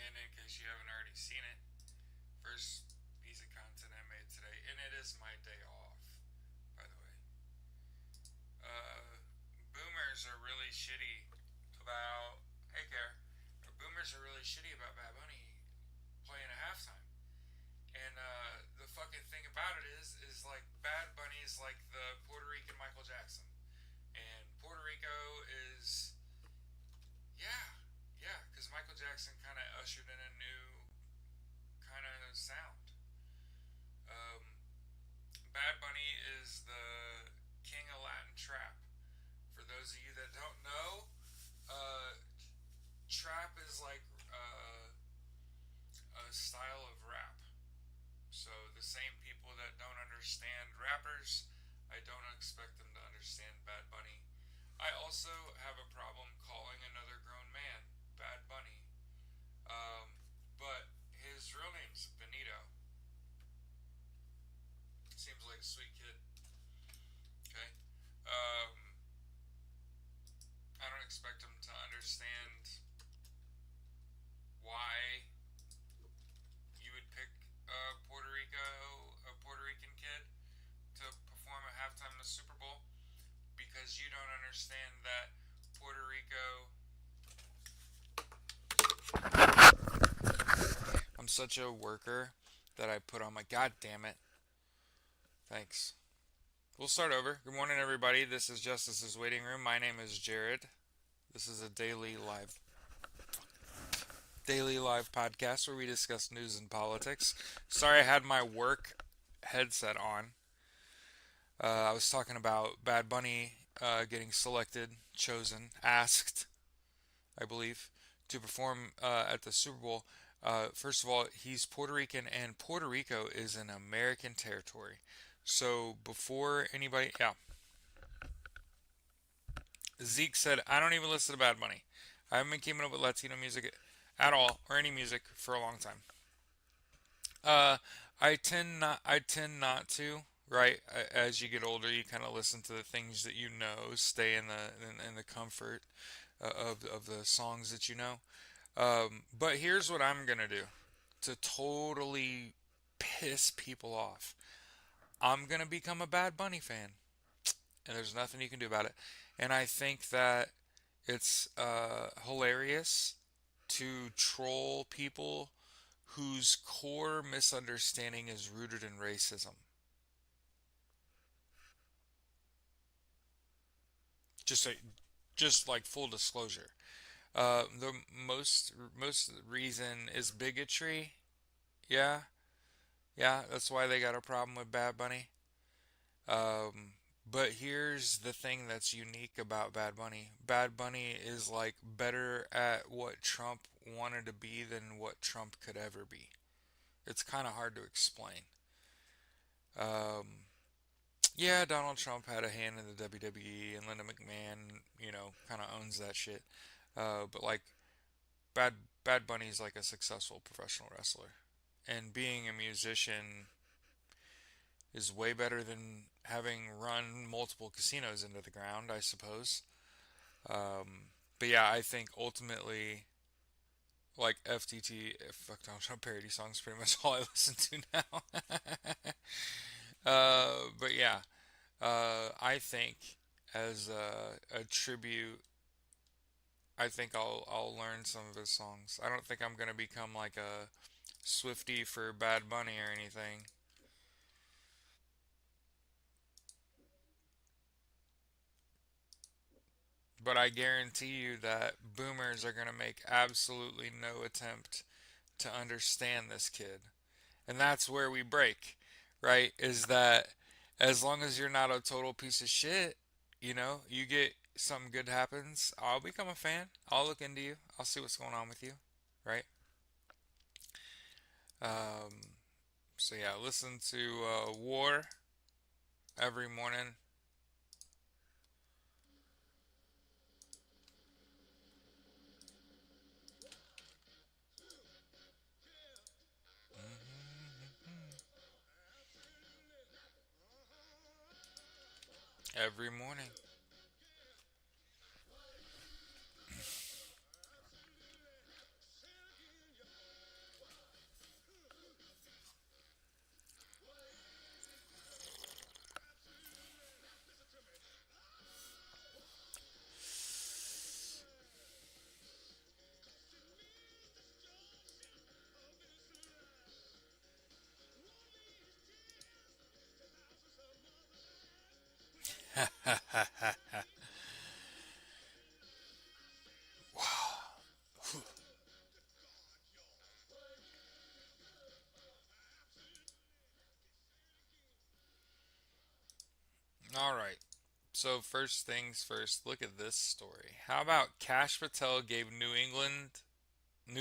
And in case you haven't already seen it, first piece of content I made today, and it is my day off, by the way. Uh, boomers are really shitty about. Hey, Care. Boomers are really shitty about Bad Bunny playing a halftime. And the fucking thing about it is like Bad Bunny is like the Puerto Rican Michael Jackson, and Puerto Rico is yeah, yeah, because Michael Jackson kind of ushered in a new kind of sound. Um, Bad Bunny is the king of Latin trap. For those of you that don't know, uh, trap is like a style of rap. So the same people that don't understand rappers, I don't expect them to understand Bad Bunny. I also have a problem calling another grown man Bad Bunny. Um, but his real name's Benito. Seems like a sweet kid. Okay. Um, I don't expect him to understand why you would pick a Puerto Rican kid to perform at halftime of the Super Bowl because you don't understand that Puerto Rico. I'm such a worker that I put on my. God damn it. Thanks. We'll start over. Good morning, everybody. This is Justice's Waiting Room. My name is Jared. This is a daily live podcast where we discuss news and politics. Sorry, I had my work headset on. I was talking about Bad Bunny getting selected, chosen, asked, I believe, to perform at the Super Bowl. First of all, he's Puerto Rican, and Puerto Rico is an American territory. So before anybody, yeah, Zeke said, I don't even listen to Bad Bunny. I haven't been keeping up with Latino music at all, or any music, for a long time. Uh, I tend not to. Right, as you get older, you kind of listen to the things that you know, stay in the comfort of the songs that you know. But here's what I'm gonna do to totally piss people off. I'm gonna become a Bad Bunny fan, and there's nothing you can do about it. And I think that it's hilarious to troll people whose core misunderstanding is rooted in racism. Just a, just like full disclosure, the most reason is bigotry. Yeah, yeah, that's why they got a problem with Bad Bunny. Um, but here's the thing that's unique about Bad Bunny. Bad Bunny is like better at what Trump wanted to be than what Trump could ever be. It's kind of hard to explain. Um, yeah, Donald Trump had a hand in the WWE, and Linda McMahon, kind of owns that shit. But like Bad Bad Bunny's like a successful professional wrestler, and being a musician is way better than having run multiple casinos into the ground, I suppose. But yeah, I think ultimately, like FTT, fuck Donald Trump parody songs, pretty much all I listen to now. But yeah, I think as a tribute, I think I'll learn some of his songs. I don't think I'm gonna become like a Swifty for Bad Bunny or anything. But I guarantee you that boomers are going to make absolutely no attempt to understand this kid. And that's where we break, right? Is that as long as you're not a total piece of shit, you get something good happens, I'll become a fan. I'll look into you. I'll see what's going on with you, right? Um, so yeah, listen to War every morning. Every morning. All right. So first things first, look at this story. How about Cash Patel gave New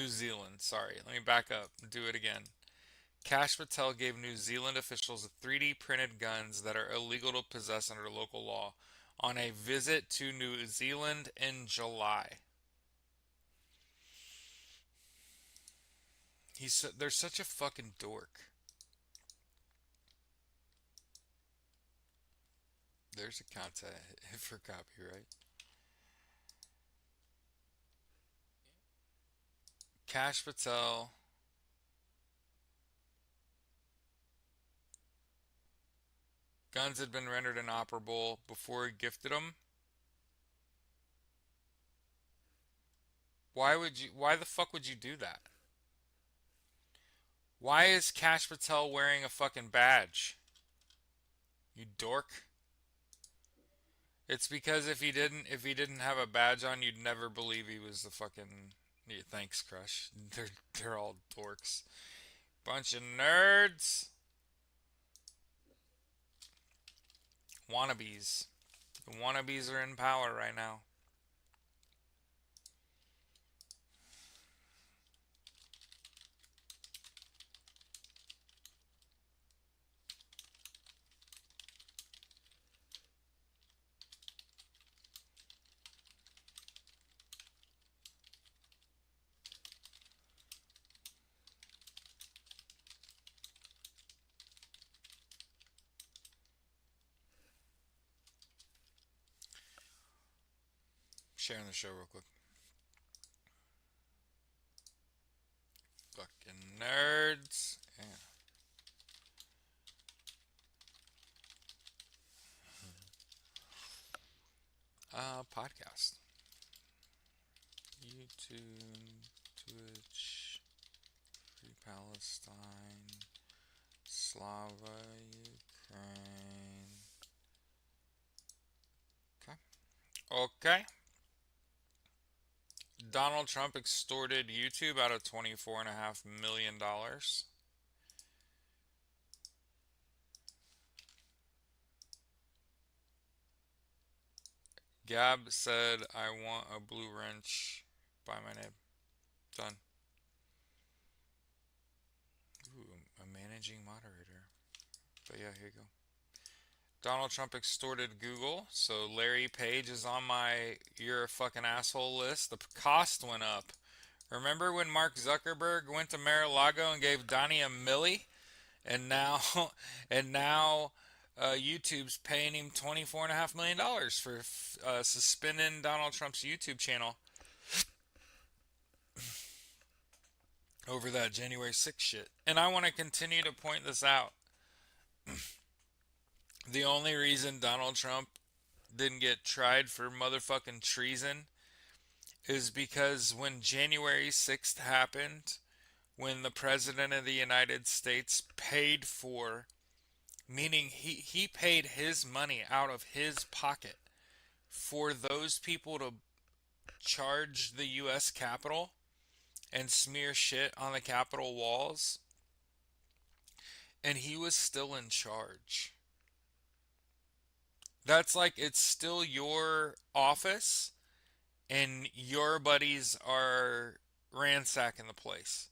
Zealand, sorry, let me back up, do it again. Cash Patel gave New Zealand officials 3D printed guns that are illegal to possess under local law on a visit to New Zealand in July. They're such a fucking dork. There's a content for copyright. Cash Patel. Guns had been rendered inoperable before he gifted them. Why the fuck would you do that? Why is Cash Patel wearing a fucking badge? You dork. It's because if he didn't have a badge on, you'd never believe he was the fucking. Yeah, thanks, Crush. They're all dorks. Bunch of nerds. Wannabes. The wannabes are in power right now. Sharing the show real quick. Fucking nerds. Yeah. Podcast. YouTube, Twitch, Free Palestine, Slava, Ukraine. Okay. Okay. Donald Trump extorted YouTube out of $24.5 million. Gab said, I want a blue wrench by my name. Done. Ooh, a managing moderator. But yeah, here you go. Donald Trump extorted Google, so Larry Page is on my you're a fucking asshole list. The cost went up. Remember when Mark Zuckerberg went to Mar-a-Lago and gave Donnie a milli? And now, and now, YouTube's paying him $24.5 million for suspending Donald Trump's YouTube channel over that January 6th shit. And I want to continue to point this out. The only reason Donald Trump didn't get tried for motherfucking treason is because when January 6th happened, when the President of the United States paid for, meaning he paid his money out of his pocket for those people to charge the U.S. Capitol and smear shit on the Capitol walls, and he was still in charge. That's like it's still your office, and your buddies are ransacking the place.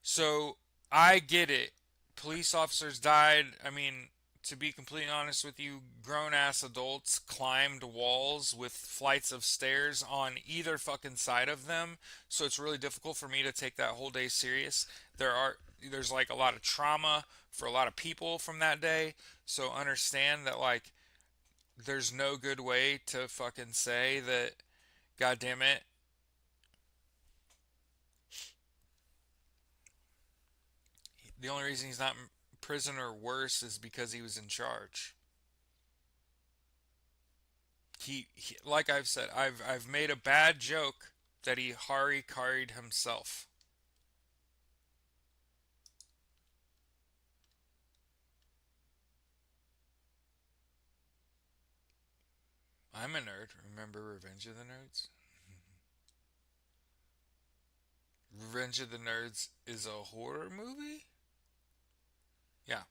So I get it. Police officers died. I mean, to be completely honest with you, grown ass adults climbed walls with flights of stairs on either fucking side of them. So it's really difficult for me to take that whole day serious. There's like a lot of trauma for a lot of people from that day. So understand that like there's no good way to fucking say that, god damn it, the only reason he's not in prison or worse is because he was in charge. Like I've said, I've made a bad joke that he hari karied himself. I'm a nerd. Remember Revenge of the Nerds? Revenge of the Nerds is a horror movie? Yeah.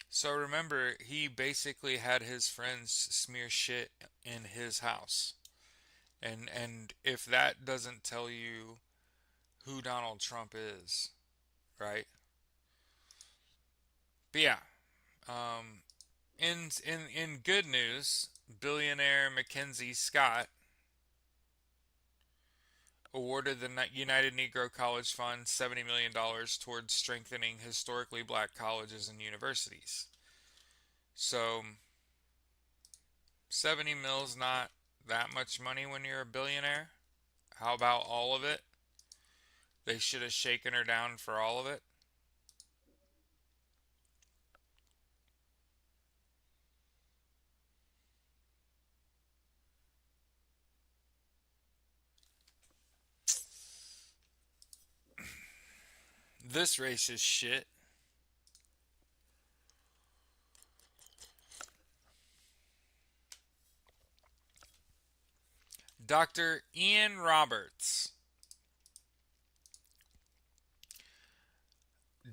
So remember, he basically had his friends smear shit in his house. And if that doesn't tell you who Donald Trump is, right? But yeah, um, in good news, billionaire Mackenzie Scott awarded the United Negro College Fund $70 million towards strengthening historically black colleges and universities. So 70 mil's not that much money when you're a billionaire. How about all of it? They should have shaken her down for all of it. This racist shit. Dr. Ian Roberts.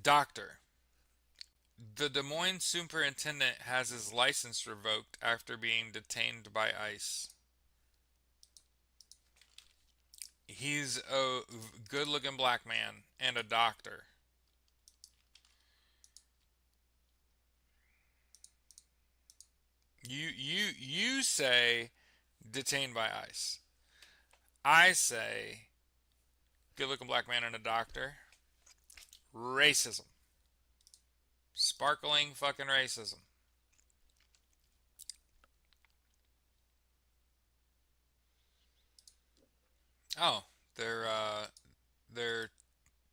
Doctor. The Des Moines superintendent has his license revoked after being detained by ICE. He's a good looking black man and a doctor. You say detained by ICE. I say good looking black man and a doctor. Racism. Sparkling fucking racism. Oh, they're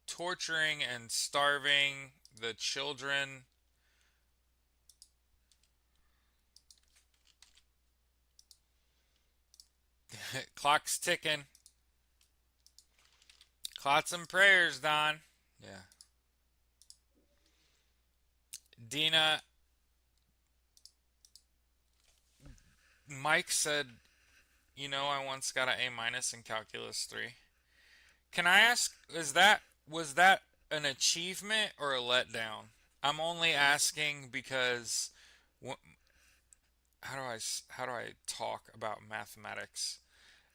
torturing and starving the children. Clock's ticking. Clots and prayers, Don. Yeah. Dina, Mike said, I once got an A minus in calculus 3. Can I ask, was that an achievement or a letdown? I'm only asking because how do I talk about mathematics?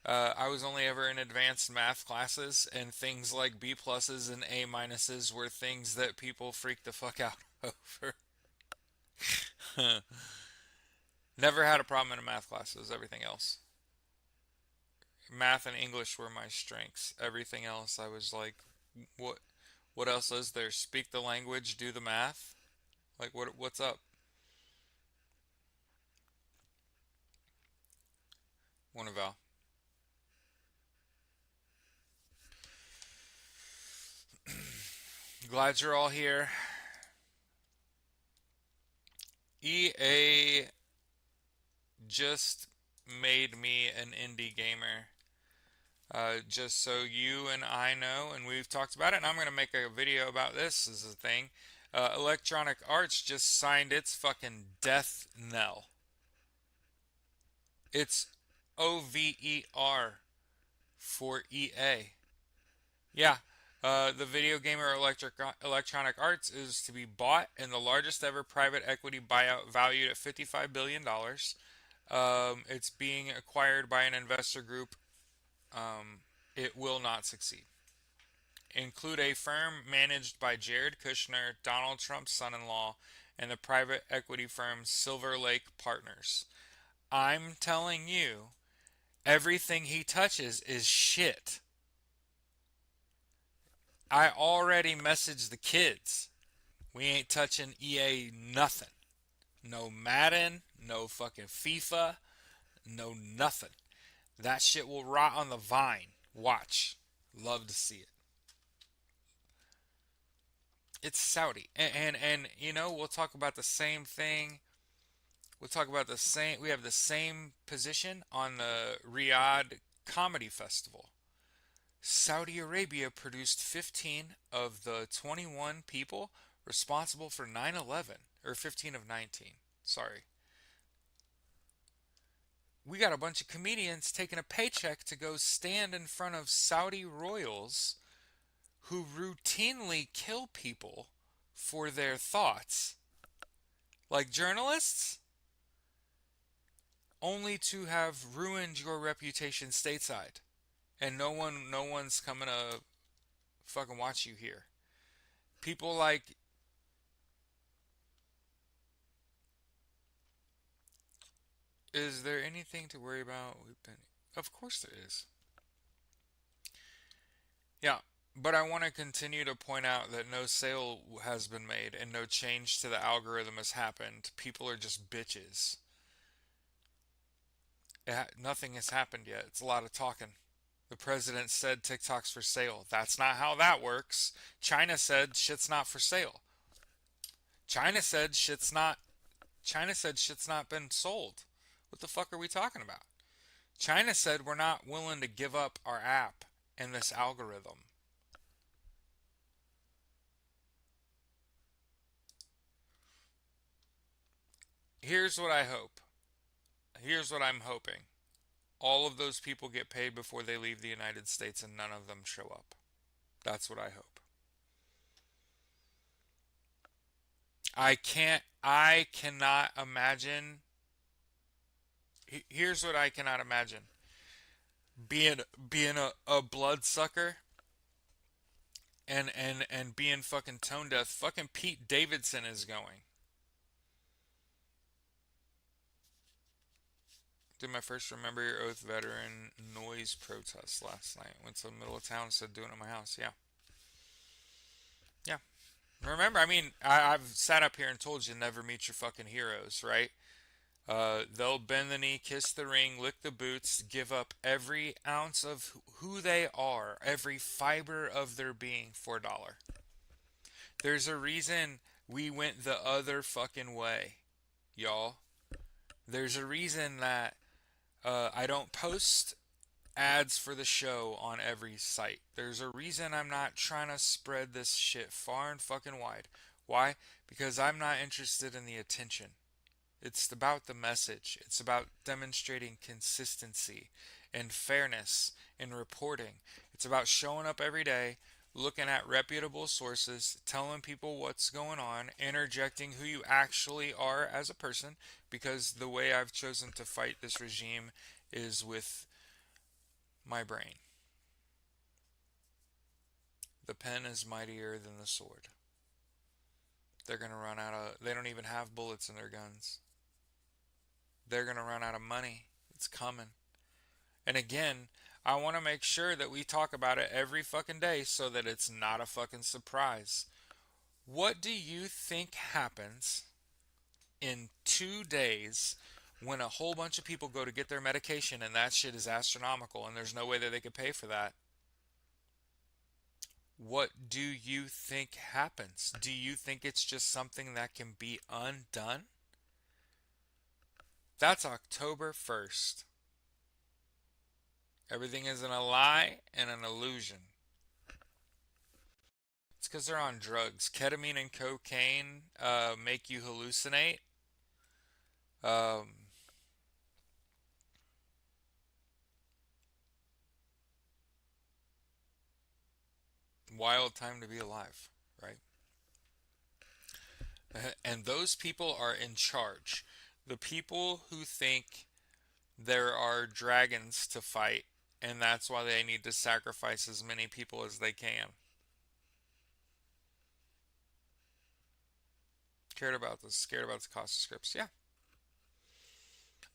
I was only ever in advanced math classes, and things like B pluses and A minuses were things that people freak the fuck out over. Never had a problem in a math class. It was everything else. Math and English were my strengths. Everything else, I was like, what? What else is there? Speak the language, do the math. Like, what's up? One of Val. Glad you're all here. EA just made me an indie gamer. Just so you and I know, and we've talked about it, and I'm going to make a video about this as a thing. Electronic Arts just signed its fucking death knell. It's OVER for EA. Yeah. The video gamer Electronic Arts is to be bought in the largest ever private equity buyout valued at $55 billion. It's being acquired by an investor group. It will not succeed. Include a firm managed by Jared Kushner, Donald Trump's son in law, and the private equity firm Silver Lake Partners. I'm telling you, everything he touches is shit. I already messaged the kids. We ain't touching EA nothing. No Madden, no fucking FIFA, no nothing. That shit will rot on the vine. Watch. Love to see it. It's Saudi. And we'll talk about the same thing. We'll talk about the same we have the same position on the Riyadh Comedy Festival. Saudi Arabia produced 15 of the 21 people responsible for 9/11, or 15 of 19. Sorry. We got a bunch of comedians taking a paycheck to go stand in front of Saudi royals who routinely kill people for their thoughts, like journalists, only to have ruined your reputation stateside. And no one's coming to fucking watch you here. People like, is there anything to worry about? Of course there is. Yeah, but I want to continue to point out that no sale has been made and no change to the algorithm has happened. People are just bitches. Nothing has happened yet. It's a lot of talking. The president said TikTok's for sale. That's not how that works. China said shit's not for sale. China said shit's not China said shit's not been sold. What the fuck are we talking about? China said we're not willing to give up our app and this algorithm. Here's what I hope. Here's what I'm hoping. All of those people get paid before they leave the United States and none of them show up. That's what I hope. I cannot imagine. Here's what I cannot imagine. Being a bloodsucker and being fucking tone deaf. Fucking Pete Davidson is going. Did my first Remember Your Oath veteran noise protest last night. Went to the middle of town, said doing it at my house. Yeah. Yeah. Remember, I mean, I've sat up here and told you never meet your fucking heroes, right? They'll bend the knee, kiss the ring, lick the boots, give up every ounce of who they are, every fiber of their being for a dollar. There's a reason we went the other fucking way, y'all. There's a reason that I don't post ads for the show on every site. There's a reason I'm not trying to spread this shit far and fucking wide. Why? Because I'm not interested in the attention. It's about the message. It's about demonstrating consistency and fairness in reporting. It's about showing up every day, looking at reputable sources, telling people what's going on, interjecting who you actually are as a person, because the way I've chosen to fight this regime is with my brain. The pen is mightier than the sword. They're going to run out of, they don't even have bullets in their guns. They're going to run out of money. It's coming. And again, I want to make sure that we talk about it every fucking day so that it's not a fucking surprise. What do you think happens in 2 days when a whole bunch of people go to get their medication and that shit is astronomical and there's no way that they could pay for that? What do you think happens? Do you think it's just something that can be undone? That's October 1st. Everything is a lie and an illusion. It's because they're on drugs. Ketamine and cocaine make you hallucinate. Um, Wild time to be alive, right? And those people are in charge. The people who think there are dragons to fight, and that's why they need to sacrifice as many people as they can. Scared about the cost of scripts. Yeah.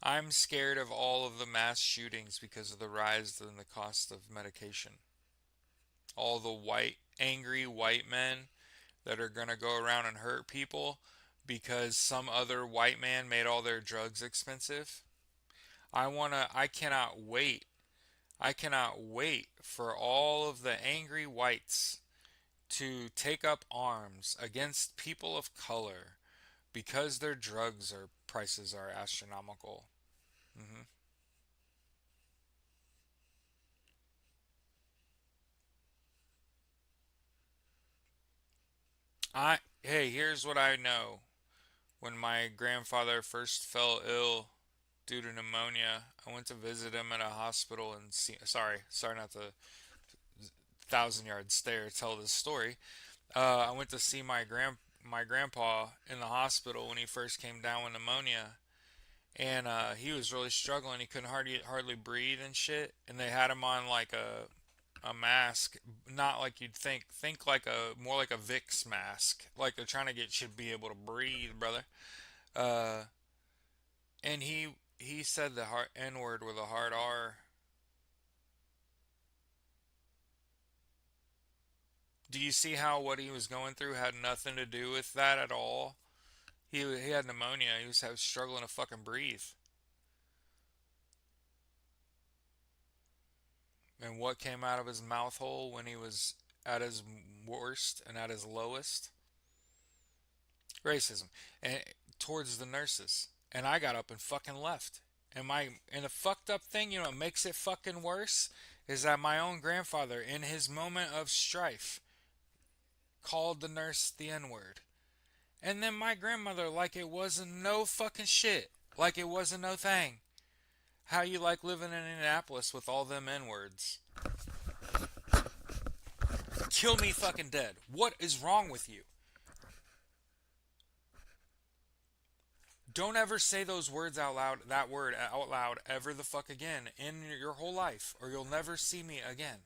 I'm scared of all of the mass shootings because of the rise in the cost of medication. All the angry white men that are going to go around and hurt people because some other white man made all their drugs expensive. I cannot wait. I cannot wait for all of the angry whites to take up arms against people of color because their drugs or prices are astronomical. hmm Hey, here's what I know. When my grandfather first fell ill due to pneumonia. I went to visit him at a hospital and sorry not to thousand yard stare tell this story. I went to see my grandpa in the hospital when he first came down with pneumonia, and he was really struggling. He couldn't hardly breathe and shit. And they had him on like a mask, not like you'd think. Think like a more like a Vicks mask, like they're trying to get you to be able to breathe, brother. Uh, and he said the hard N word with a hard R. Do you see how what he was going through had nothing to do with that at all? He had pneumonia. He was struggling to fucking breathe. And what came out of his mouth hole when he was at his worst and at his lowest? Racism. And towards the nurses. And I got up and fucking left. And the fucked up thing, what makes it fucking worse is that my own grandfather, in his moment of strife, called the nurse the N word. And then my grandmother, like it wasn't no fucking shit. Like it wasn't no thing. How you like living in Indianapolis with all them N words? Kill me fucking dead. What is wrong with you? Don't ever say those words out loud, that word out loud, ever the fuck again in your whole life, or you'll never see me again.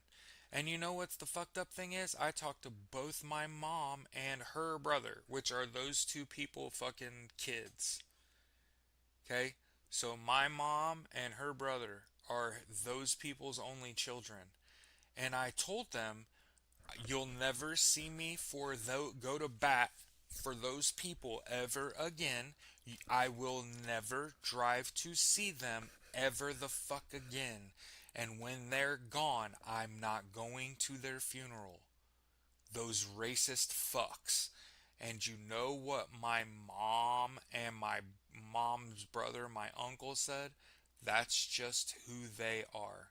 And you know what's the fucked up thing is? I talked to both my mom and her brother, which are those two people fucking kids. Okay? So my mom and her brother are those people's only children. And I told them, you'll never see me go to bat for those people ever again. I will never drive to see them ever the fuck again. And when they're gone, I'm not going to their funeral. Those racist fucks. And you know what my mom and my mom's brother, my uncle said? That's just who they are.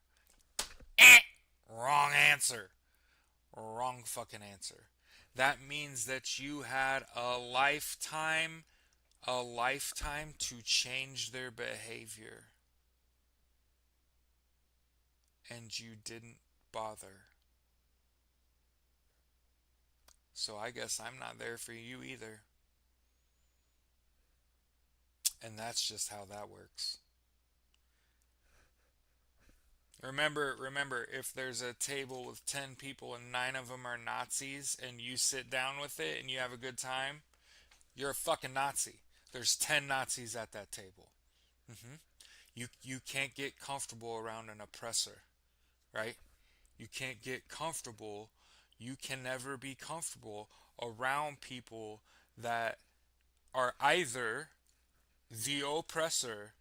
Wrong answer. Wrong fucking answer. That means that you had a lifetime to change their behavior, and you didn't bother. So I guess I'm not there for you either. And that's just how that works. Remember, if there's a table with 10 people and 9 of them are Nazis and you sit down with it and you have a good time, you're a fucking Nazi. There's 10 Nazis at that table. hmm you can't get comfortable around an oppressor, right? You can't get comfortable. You can never be comfortable around people that are either the oppressor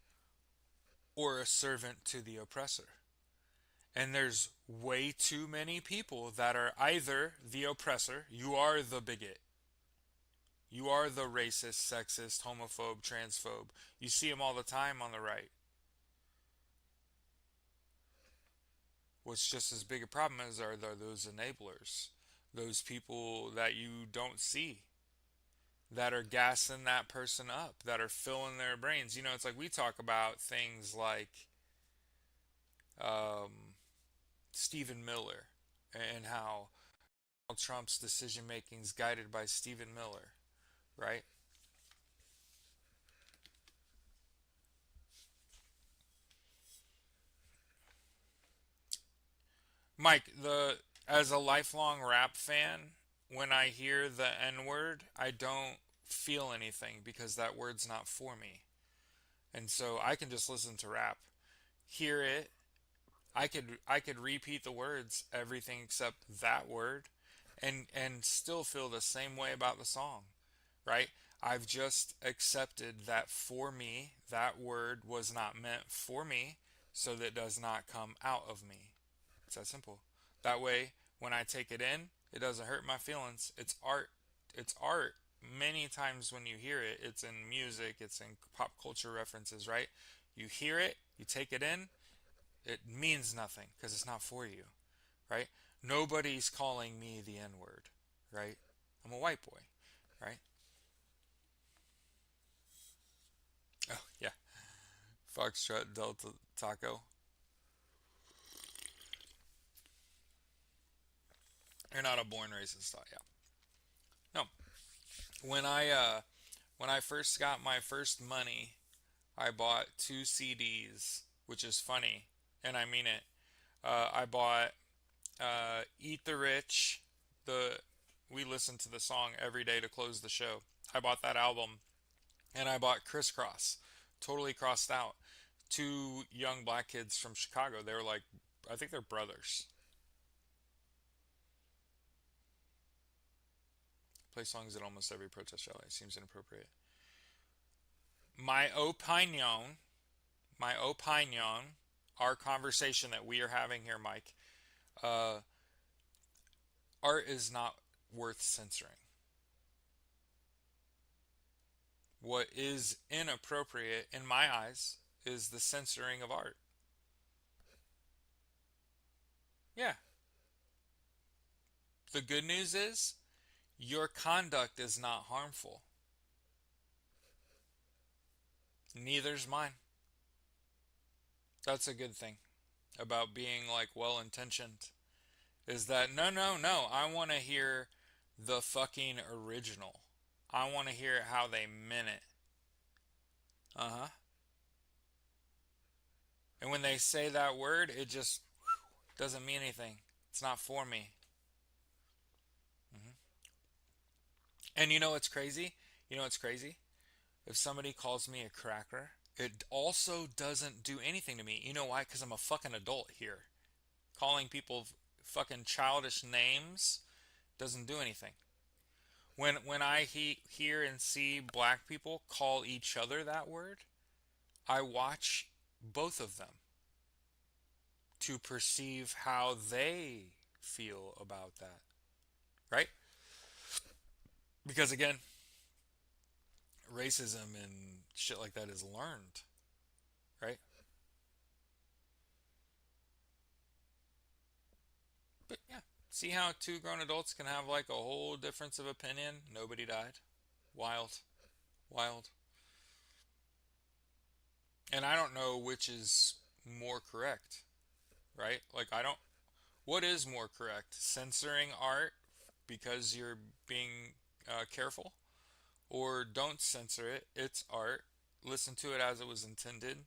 or a servant to the oppressor. And there's way too many people that are either the oppressor, you are the bigot, you are the racist, sexist, homophobe, transphobe. You see them all the time on the right. What's just as big a problem as are those enablers, those people that you don't see, that are gassing that person up, that are filling their brains. It's like we talk about things like um, Stephen Miller and how Trump's decision making is guided by Stephen Miller, right? Mike, the as a lifelong rap fan, when I hear the N word, I don't feel anything because that word's not for me. And so I can just listen to rap, hear it. I could repeat the words, everything except that word, and still feel the same way about the song, right? I've just accepted that for me, that word was not meant for me, so that it does not come out of me. It's that simple. That way, when I take it in, it doesn't hurt my feelings. It's art. It's art. Many times when you hear it, it's in music, it's in pop culture references, right? You hear it, you take it in, it means nothing because it's not for you, right? Nobody's calling me the N word, right? I'm a white boy, right? Oh, yeah. Foxtrot Delta Taco. You're not a born racist, thought, yeah. No. When I uh when I first got my first money, I bought two CDs, which is funny, and I mean it. I bought Eat the Rich. The We listened to the song every day to close the show. I bought that album, and I bought Crisscross. Totally crossed out. Two young black kids from Chicago. They were like, I think they're brothers. Play songs at almost every protest rally. Seems inappropriate. My opinion, my opinion, our conversation that we are having here, Mike, uh, art is not worth censoring. What is inappropriate in my eyes is the censoring of art. Yeah. The good news is your conduct is not harmful. Neither's mine. That's a good thing about being like well intentioned. Is that no, no, no. I want to hear the fucking original. I want to hear how they meant it. Uh huh. And when they say that word, it just doesn't mean anything. It's not for me. Hmm. And you know what's crazy? You know what's crazy? If somebody calls me a cracker, it also doesn't do anything to me. You know why? Because I'm a fucking adult here. Calling people fucking childish names doesn't do anything. When I hear and see black people call each other that word, I watch both of them to perceive how they feel about that. Right? Because again, racism and shit like that is learned. Right? But yeah, see how two grown adults can have like a whole difference of opinion? Nobody died. Wild. Wild. And I don't know which is more correct, right? Like, I don't. What is more correct? Censoring art because you're being careful? Or don't censor it. It's art. Listen to it as it was intended.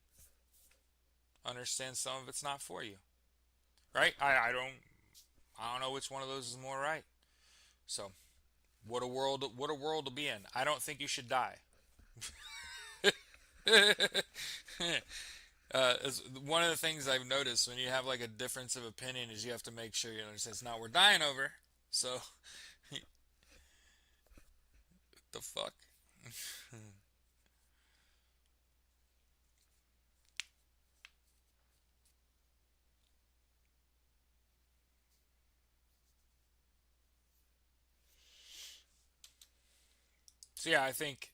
Understand some of it's not for you. Right? I don't know which one of those is more right. So, what a world to be in. I don't think you should die. One of the things I've noticed when you have like a difference of opinion is you have to make sure you understand it's not we're dying over. So the fuck. So yeah, I think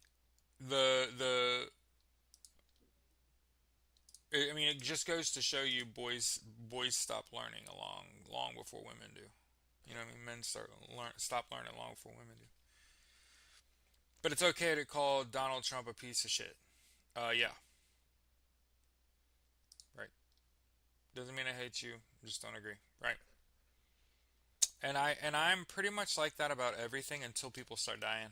the I mean it just goes to show you boys stop learning long before women do. You know what I mean? Men stop learning long before women do. But it's okay to call Donald Trump a piece of shit. Yeah, right. Doesn't mean I hate you. Just don't agree. Right. And I'm pretty much like that about everything until people start dying.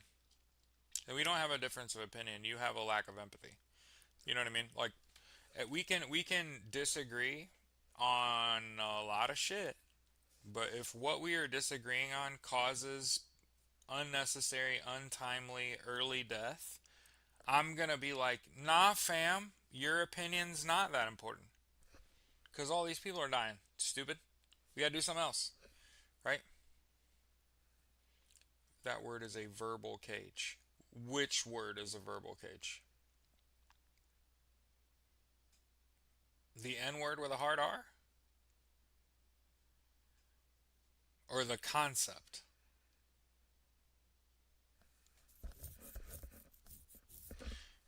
And we don't have a difference of opinion. You have a lack of empathy. You know what I mean? Like we can disagree on a lot of shit, but if what we are disagreeing on causes unnecessary, untimely early death, I'm gonna be like, nah, fam, your opinion's not that important because all these people are dying. Stupid. We gotta do something else, right? That word is a verbal cage. Which word is a verbal cage? The N word with a hard R? Or the concept?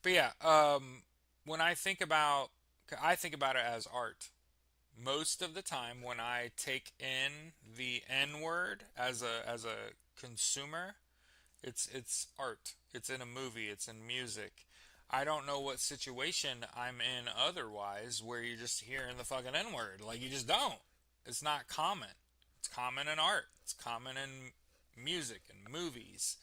But yeah, when I think about it as art. Most of the time, when I take in the N word as a consumer, it's art. It's in a movie. It's in music. I don't know what situation I'm in otherwise where you're just hearing the fucking N word. Like, you just don't. It's not common. It's common in art, it's common in music and movies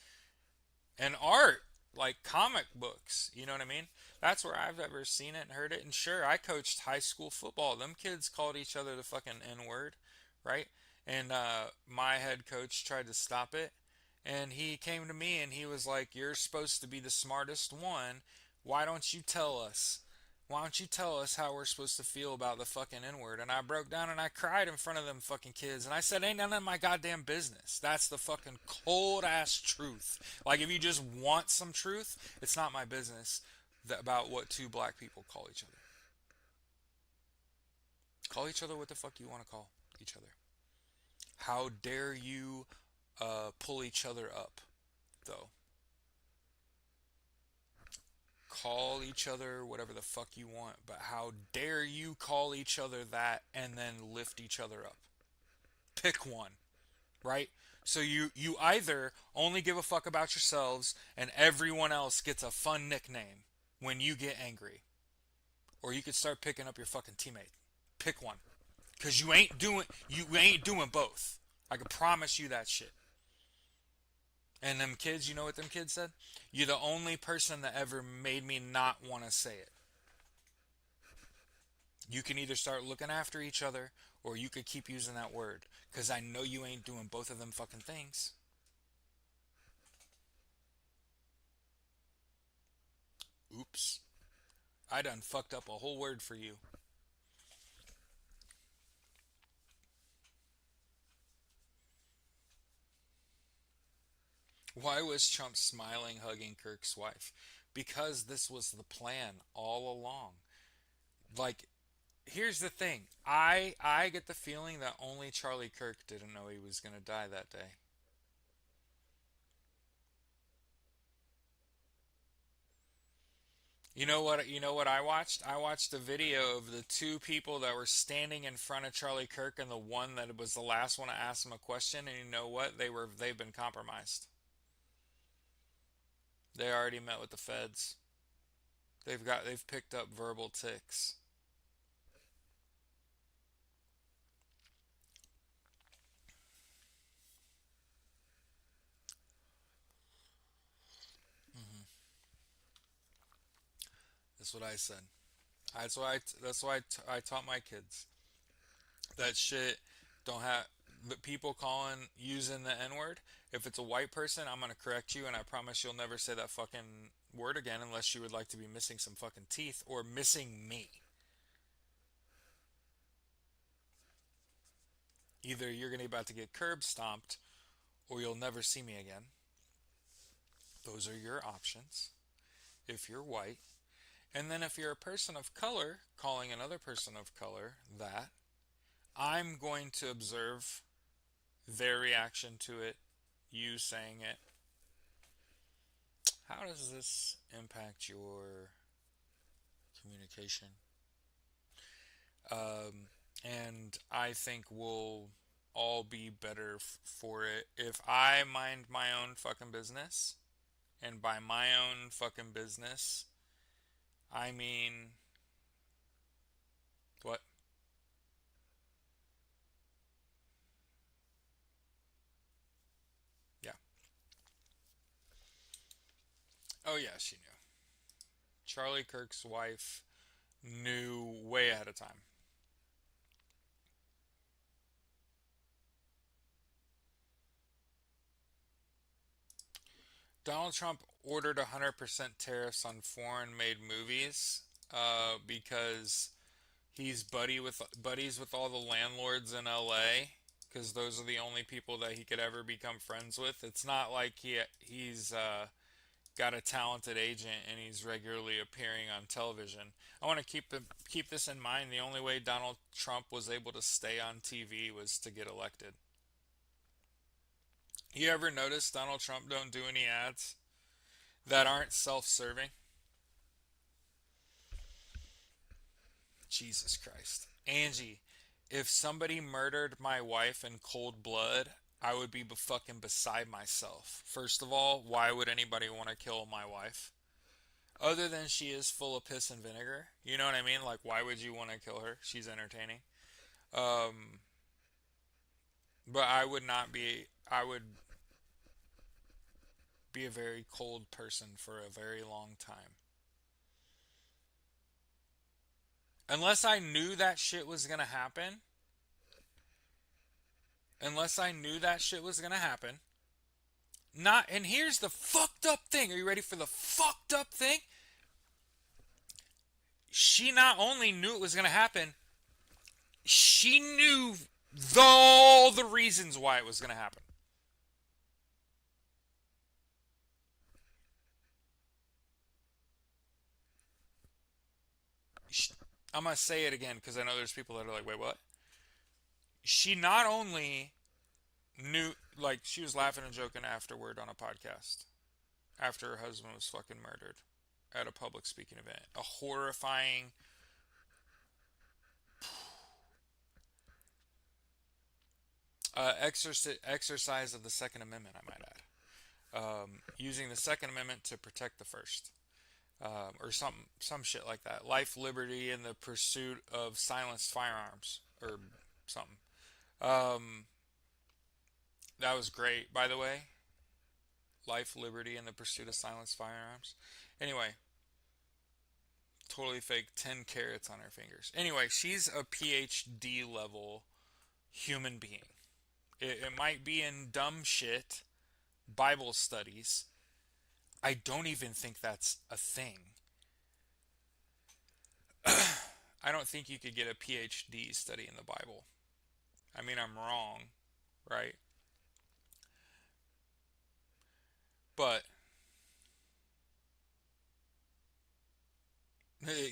and art, like comic books. You know what I mean? That's where I've ever seen it and heard it. And sure, I coached high school football. Them kids called each other the fucking N word, right? And my head coach tried to stop it. And he came to me and he was like, "You're supposed to be the smartest one. Why don't you tell us? Why don't you tell us how we're supposed to feel about the fucking N word?" And I broke down and I cried in front of them fucking kids. And I said, "Ain't none of my goddamn business. That's the fucking cold ass truth. Like, if you just want some truth, it's not my business about what two black people call each other. Call each other what the fuck you want to call each other. How dare you pull each other up, though? Call each other whatever the fuck you want, but how dare you call each other that and then lift each other up? Pick one, right? So you either only give a fuck about yourselves and everyone else gets a fun nickname when you get angry, or you could start picking up your fucking teammate. Pick one, cause you ain't doing both. I can promise you that shit. And them kids, you know what them kids said? You're the only person that ever made me not want to say it. You can either start looking after each other or you could keep using that word. Because I know you ain't doing both of them fucking things. Oops. I done fucked up a whole word for you. Why was Trump smiling, hugging Kirk's wife? Because this was the plan all along. Like, here's the thing. I get the feeling that only Charlie Kirk didn't know he was gonna die that day. You know what I watched? I watched a video of the two people that were standing in front of Charlie Kirk and the one that was the last one to ask him a question, and you know what? They've been compromised. They already met with the feds. They've picked up verbal ticks. Hmm. That's what I said. That's why I taught my kids that shit. Don't have the people calling using the N word. If it's a white person, I'm gonna correct you, and I promise you'll never say that fucking word again unless you would like to be missing some fucking teeth or missing me. Either you're gonna be about to get curb stomped or you'll never see me again. Those are your options if you're white. And then if you're a person of color calling another person of color that, I'm going to observe their reaction to it, you saying it. How does this impact your communication? And I think we'll all be better for it if I mind my own fucking business. And by my own fucking business, I mean what? Yeah. Oh yeah, she knew. Charlie Kirk's wife knew way ahead of time. Donald Trump ordered 100% tariffs on foreign made movies because he's buddies with all the landlords in LA because those are the only people that he could ever become friends with. It's not like he's got a talented agent and he's regularly appearing on television. I want to keep this in mind. The only way Donald Trump was able to stay on TV was to get elected. You ever notice Donald Trump don't do any ads that aren't self-serving? Jesus Christ. Angie, if somebody murdered my wife in cold blood, I would be fucking beside myself. First of all, why would anybody want to kill my wife? Other than she is full of piss and vinegar. You know what I mean? Like, why would you want to kill her? She's entertaining. Um, but I would not be. I would be a very cold person for a very long time. Unless I knew that shit was gonna happen. Unless I knew that shit was gonna happen. Not. And here's the fucked up thing. Are you ready for the fucked up thing? She not only knew it was gonna happen, she knew all the reasons why it was gonna happen. I'm gonna say it again because I know there's people that are like, wait, what? She not only knew, like, she was laughing and joking afterward on a podcast after her husband was fucking murdered at a public speaking event. A horrifying, exercise of the Second Amendment, I might add. Using the Second Amendment to protect the First. Or some shit like that. Life, liberty, and the pursuit of silenced firearms, or something. Um, that was great, by the way. Life, liberty, and the pursuit of silenced firearms. Anyway, totally fake 10 carats on her fingers. Anyway, she's a PhD level human being. It might be in dumb shit, Bible studies. I don't even think that's a thing. I don't think you could get a PhD studying the Bible. I mean, I'm wrong, right? But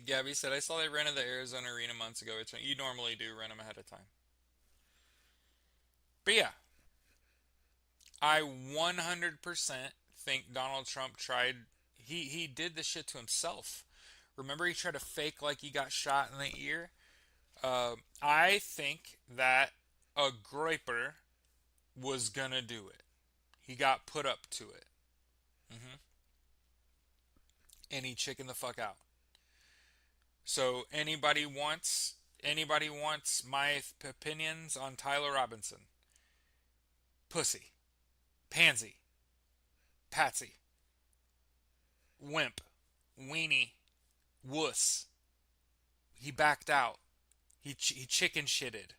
Gabby said, I saw they rented the Arizona Arena months ago. You normally do rent them ahead of time. But yeah, I 100% think Donald Trump tried. He did this shit to himself. Remember, he tried to fake like he got shot in the ear. I think that a groiper was gonna do it. He got put up to it, and he chickened the fuck out. So anybody wants my opinions on Tyler Robinson? Pussy, pansy, patsy, wimp, weenie, wuss. He backed out. He chicken shitted.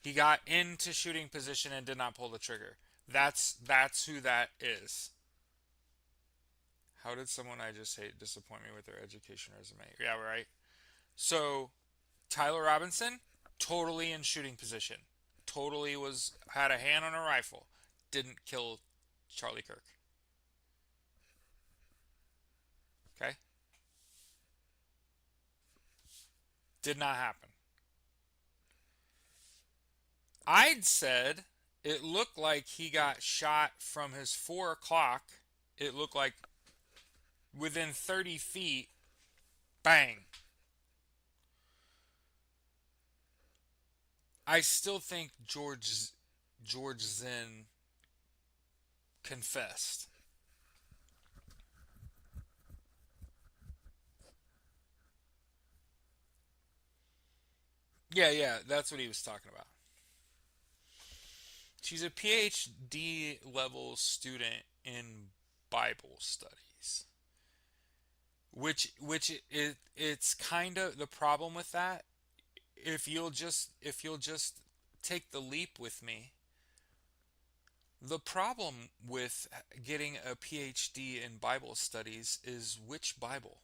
He got into shooting position and did not pull the trigger. That's who that is. How did someone I just hate disappoint me with their education resume? Yeah, right. So Tyler Robinson, totally in shooting position. Totally was had a hand on a rifle. Didn't kill Charlie Kirk. Okay? Did not happen. I'd said it looked like he got shot from his 4 o'clock. It looked like within 30 feet, bang. I still think George Zinn confessed. Yeah, yeah, that's what he was talking about. She's a PhD level student in Bible studies, it's kind of the problem with that. If you'll just take the leap with me, the problem with getting a PhD in Bible studies is which Bible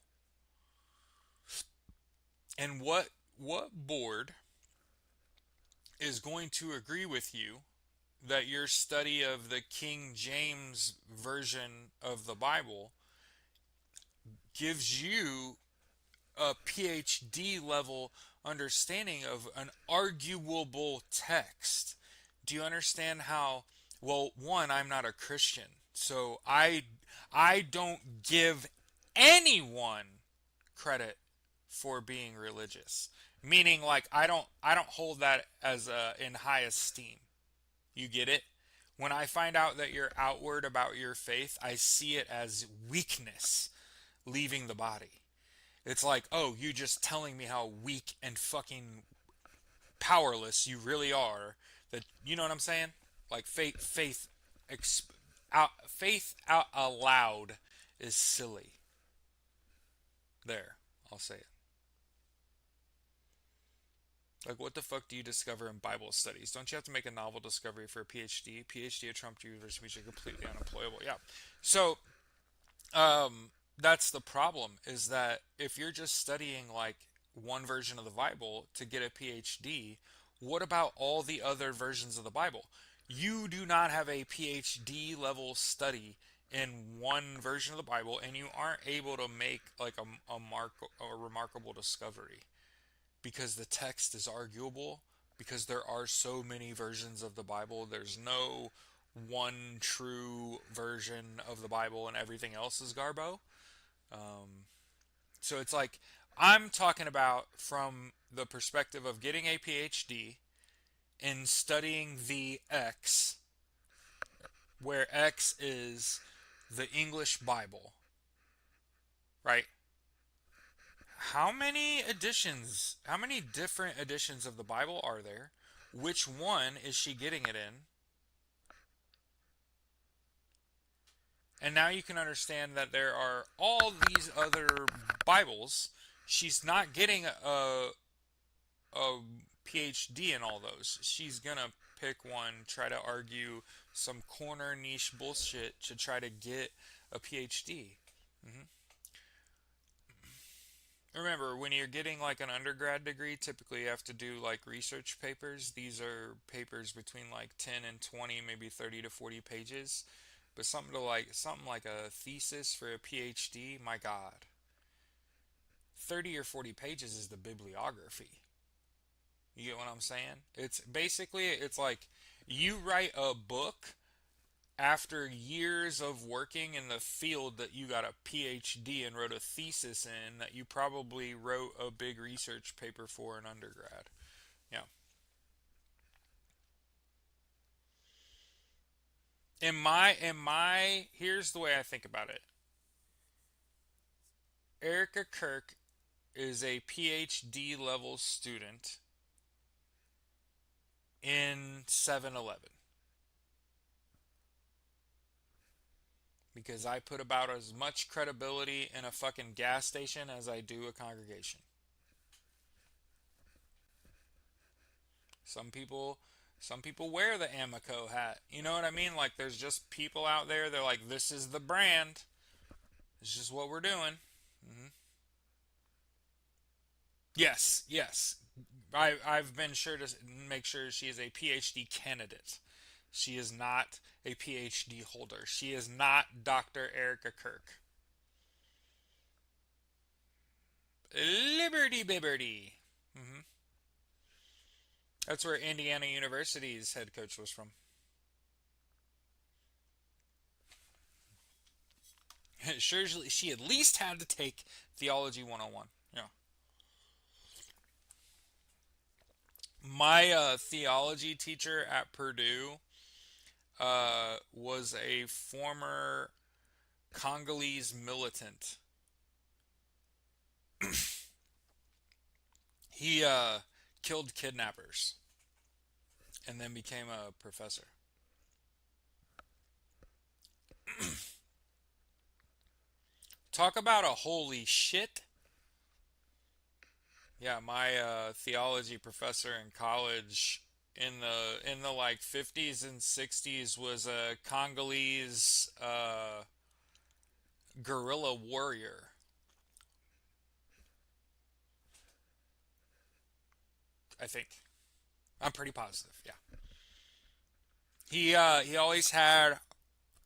and what board is going to agree with you that your study of the King James version of the Bible gives you a PhD level understanding of an arguable text. Do you understand how, well, one, I'm not a Christian, so I don't give anyone credit for being religious. Meaning, like, I don't hold that as in high esteem. You get it? When I find out that you're outward about your faith, I see it as weakness. leaving the body. It's like, oh, you just telling me how weak and fucking powerless you really are. That, you know what I'm saying? Like faith out aloud is silly. There, I'll say it. Like, what the fuck do you discover in Bible studies? Don't you have to make a novel discovery for a PhD? PhD at Trump University means you're completely unemployable. Yeah. So, um, that's the problem, is that if you're just studying like one version of the Bible to get a PhD, what about all the other versions of the Bible? You do not have a PhD level study in one version of the Bible, and you aren't able to make like a remarkable discovery because the text is arguable, because there are so many versions of the Bible. There's no one true version of the Bible and everything else is garbo. So it's like, I'm talking about from the perspective of getting a PhD in studying the X, where X is the English Bible, right? How many different editions of the Bible are there? Which one is she getting it in? And now you can understand that there are all these other Bibles. She's not getting a PhD in all those. She's gonna pick one, try to argue some corner niche bullshit to try to get a PhD. Hmm. Remember, when you're getting like an undergrad degree, typically you have to do like research papers. These are papers between like 10 and 20, maybe 30 to 40 pages. But something like a thesis for a PhD, my God. 30 or 40 pages is the bibliography. You get what I'm saying? It's basically, it's like you write a book after years of working in the field that you got a PhD and wrote a thesis in, that you probably wrote a big research paper for in undergrad. Yeah. Here's the way I think about it. Erica Kirk is a PhD level student in 7-Eleven because I put about as much credibility in a fucking gas station as I do a congregation. Some people some people wear the Amico hat. You know what I mean? Like there's just people out there, they're like, this is the brand. It's just what we're doing. Hmm. Yes, yes. I've been sure to make sure she is a PhD candidate. She is not a PhD holder. She is not Dr. Erica Kirk. Liberty Bibberty. Hmm. That's where Indiana University's head coach was from. Sure, she at least had to take Theology 101. Yeah. My theology teacher at Purdue was a former Congolese militant. He killed kidnappers and then became a professor. Talk about a holy shit. Yeah, my theology professor in college in the like 50s and 60s was a Congolese guerrilla warrior. I think. I'm pretty positive. Yeah. He always had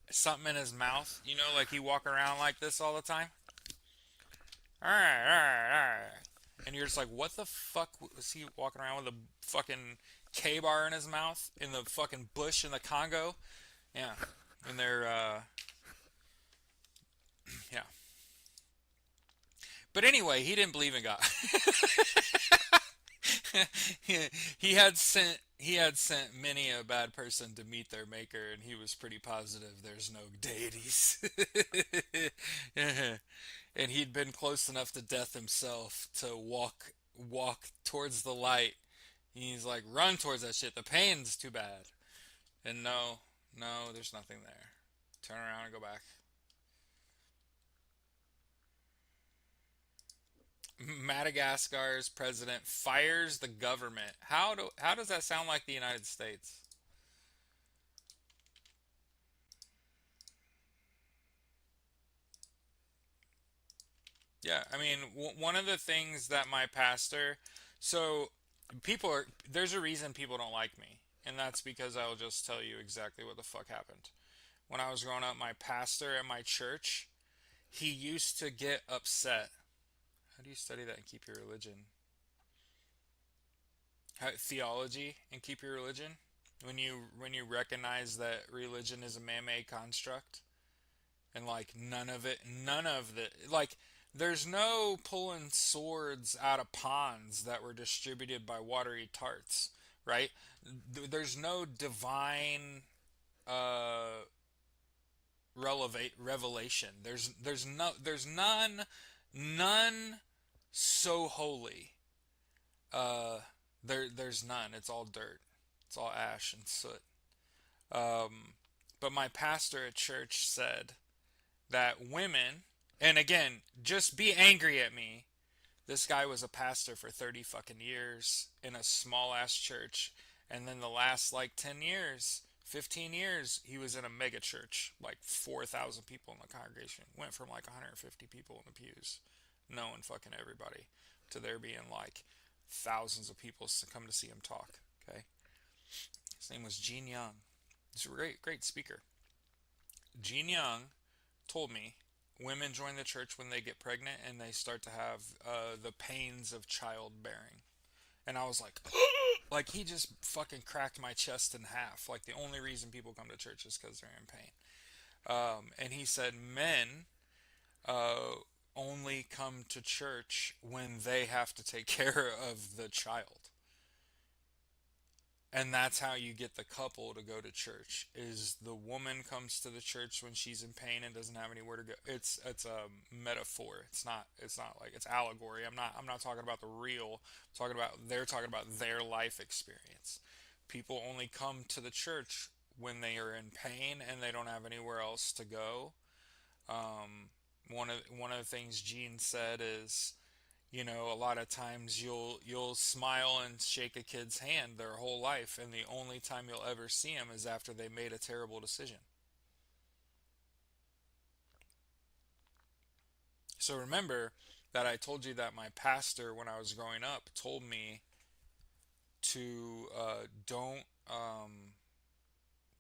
something in his mouth. You know, like he walk around like this all the time. All right, all right, all right. And you're just like, what the fuck was he walking around with a fucking K bar in his mouth in the fucking bush in the Congo? Yeah. And they're yeah. But anyway, he didn't believe in God. He had sent many a bad person to meet their maker, and he was pretty positive there's no deities. and he'd been close enough to death himself to walk towards the light. He's like, run towards that shit. The pain's too bad. And no, no, there's nothing there. Turn around and go back. Madagascar's president fires the government. How does that sound like the United States? Yeah, I mean, one of the things that my pastor, so people are, there's a reason people don't like me, and that's because I'll just tell you exactly what the fuck happened. When I was growing up, my pastor at my church, he used to get upset. How do you study that and keep your religion? Theology and keep your religion? When you recognize that religion is a man-made construct, and like none of the like there's no pulling swords out of ponds that were distributed by watery tarts, right? There's no divine uh revelation. There's none so holy. uh there's none. It's all dirt. It's all ash and soot. But my pastor at church said that women, and again, just be angry at me. This guy was a pastor for 30 fucking years in a small ass church. And then the last like 10 years, 15 years, he was in a mega church, like 4,000 people in the congregation. Went from like 150 people in the pews, knowing fucking everybody, to there being like thousands of people to come to see him talk. Okay. His name was Gene Young. He's a great speaker. Gene Young told me women join the church when they get pregnant and they start to have the pains of childbearing. And I was like, like he just fucking cracked my chest in half. Like the only reason people come to church is because they're in pain. And he said men uh, only come to church when they have to take care of the child. And that's how you get the couple to go to church, is the woman comes to the church when she's in pain and doesn't have anywhere to go. It's a metaphor. It's not like it's allegory. I'm not talking about the real. I'm talking about, they're talking about their life experience. People only come to the church when they are in pain and they don't have anywhere else to go. One of the things Gene said is, a lot of times you'll smile and shake a kid's hand their whole life, and the only time you'll ever see them is after they made a terrible decision. So remember that I told you that my pastor, when I was growing up, told me to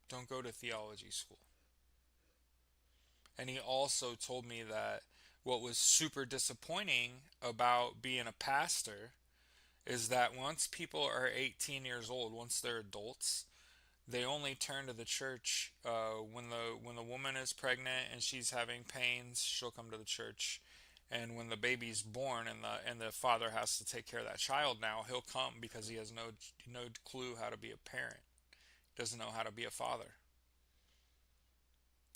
don't go to theology school. And he also told me that what was super disappointing about being a pastor is that once people are 18 years old, once they're adults, they only turn to the church when the woman is pregnant and she's having pains. She'll come to the church, and when the baby's born and the father has to take care of that child, now he'll come because he has no clue how to be a parent. Doesn't know how to be a father.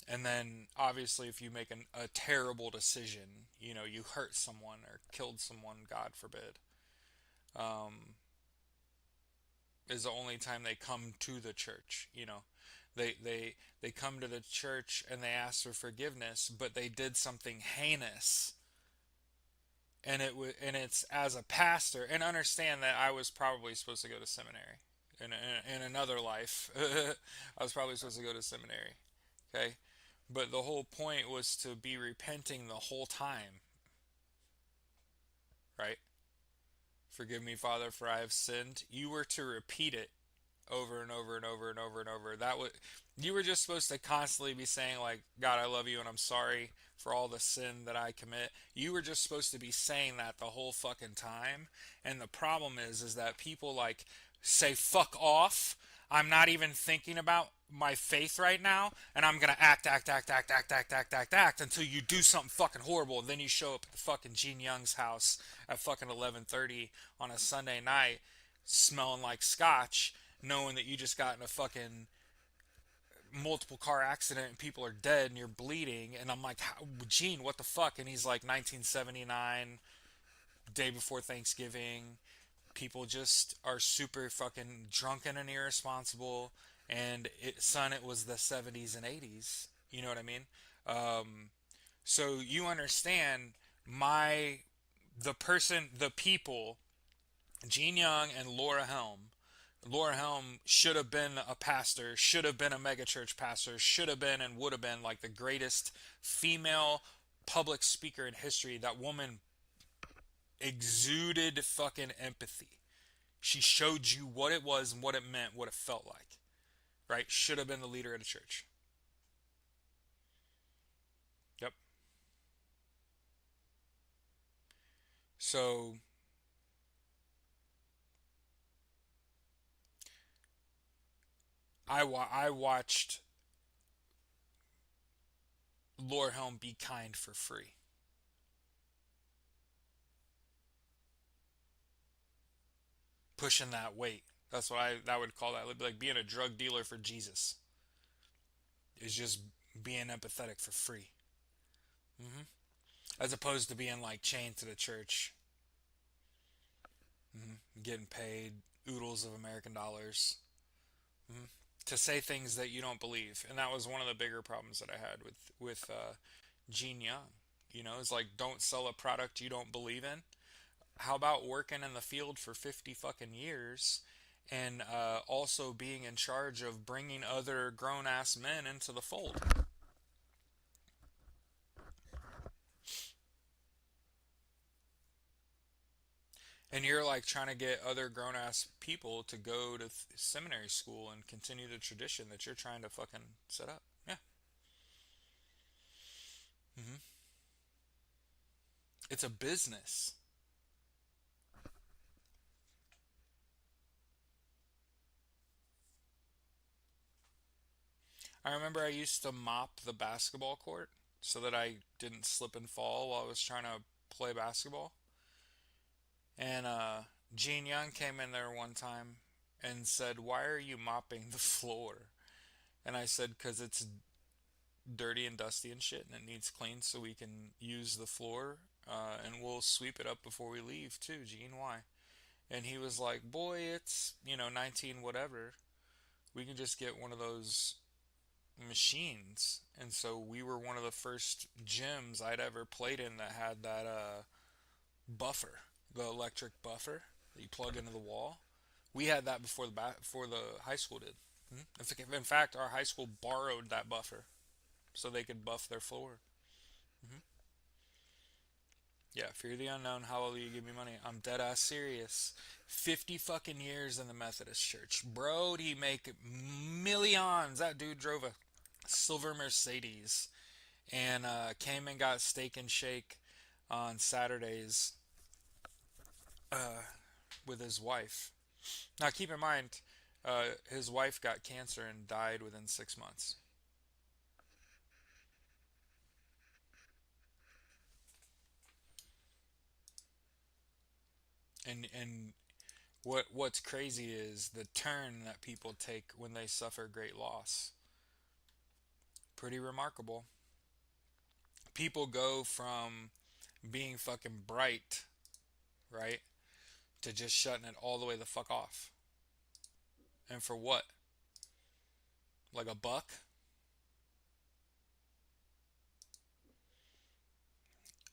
And then obviously, if you make a terrible decision, you hurt someone or killed someone, God forbid, um, is the only time they come to the church. They come to the church and they ask for forgiveness, but they did something heinous, and it's as a pastor. And understand that I was probably supposed to go to seminary in another life. I was probably supposed to go to seminary. Okay, but the whole point was to be repenting the whole time, right? Forgive me, Father, for I have sinned. You were to repeat it over and over and over and over and over. You were just supposed to constantly be saying like, God, I love you and I'm sorry for all the sin that I commit. You were just supposed to be saying that the whole fucking time. And the problem is that people like say fuck off. I'm not even thinking about my faith right now, and I'm gonna act until you do something fucking horrible, and then you show up at the fucking Gene Young's house at fucking 11:30 on a Sunday night, smelling like scotch, knowing that you just got in a fucking multiple car accident and people are dead and you're bleeding. And I'm like, Gene, what the fuck? And he's like, 1979, day before Thanksgiving. People just are super fucking drunken and irresponsible. And son, it was the 70s and 80s. You know what I mean? Um, so you understand my the people, Gene Young and Laura Helm. Laura Helm should have been a pastor, should have been a megachurch pastor, should have been and would have been like the greatest female public speaker in history. That woman exuded fucking empathy. She showed you what it was and what it meant, what it felt like. Right? Should have been the leader of the church. Yep. So I watched Laura Helm be kind for free. Pushing that weight. That's what I would call that. Like being a drug dealer for Jesus is just being empathetic for free. Hmm. As opposed to being like chained to the church, getting paid oodles of American dollars, to say things that you don't believe. And that was one of the bigger problems that I had with Gene Young. You know, it's like don't sell a product you don't believe in. How about working in the field for 50 fucking years and also being in charge of bringing other grown ass men into the fold? And you're like trying to get other grown ass people to go to seminary school and continue the tradition that you're trying to fucking set up. Yeah. Hmm. It's a business. I remember I used to mop the basketball court so that I didn't slip and fall while I was trying to play basketball. And Gene Young came in there one time and said, "Why are you mopping the floor?" And I said, "Because it's dirty and dusty and shit, and it needs cleaned so we can use the floor, and we'll sweep it up before we leave too, Gene. Why?" And he was like, "Boy, it's 19 whatever. We can just get one of those machines." And so we were one of the first gyms I'd ever played in that had that buffer, the electric buffer that you plug into the wall. We had that before the high school did. In fact, our high school borrowed that buffer so they could buff their floor. Hmm. Yeah, fear the unknown. Hallelujah, give me money. I'm dead ass serious. 50 fucking years in the Methodist Church. Bro'd he make millions. That dude drove a silver Mercedes and came and got steak and shake on Saturdays with his wife. Now, keep in mind, his wife got cancer and died within 6 months. And what's crazy is the turn that people take when they suffer great loss. Pretty remarkable. People go from being fucking bright, right, to just shutting it all the way the fuck off. And for what? Like a buck?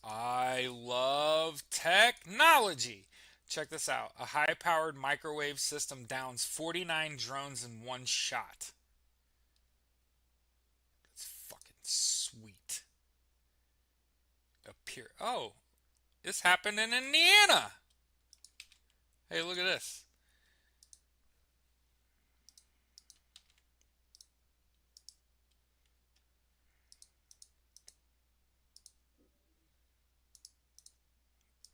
I love technology. Check this out. A high powered microwave system downs 49 drones in one shot. It's fucking sweet. Appear. Oh, this happened in Indiana. Hey, look at this.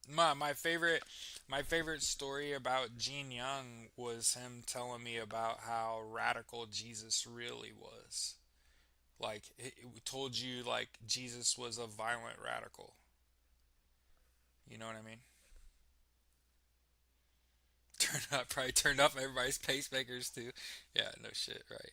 My favorite story about Gene Young was him telling me about how radical Jesus really was. Like it told you like Jesus was a violent radical. You know what I mean? Probably turned up everybody's pacemakers too. Yeah, no shit, right?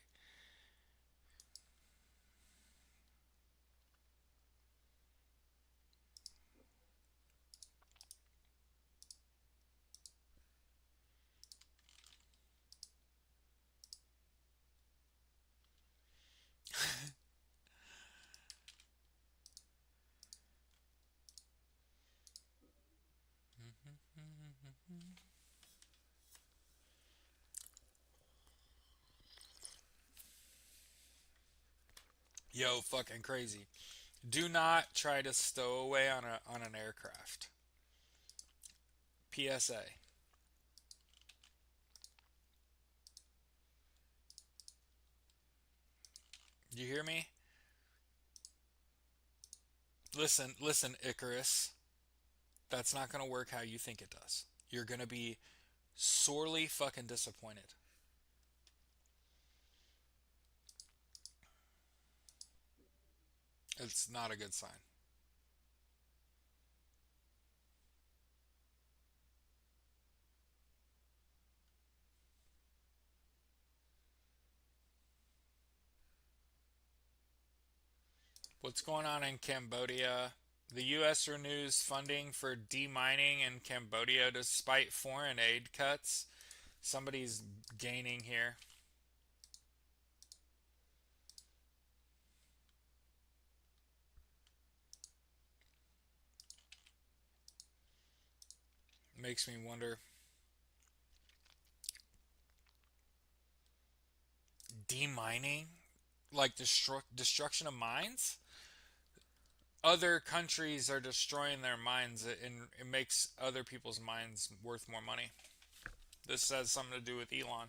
Yo, fucking crazy. Do not try to stow away on an aircraft. PSA. You hear me? Listen, Icarus. That's not gonna work how you think it does. You're gonna be sorely fucking disappointed. It's not a good sign. What's going on in Cambodia? The U.S. renews funding for demining in Cambodia despite foreign aid cuts. Somebody's gaining here. Makes me wonder. Demining? Like destruction of mines? Other countries are destroying their mines and it makes other people's mines worth more money. This has something to do with Elon.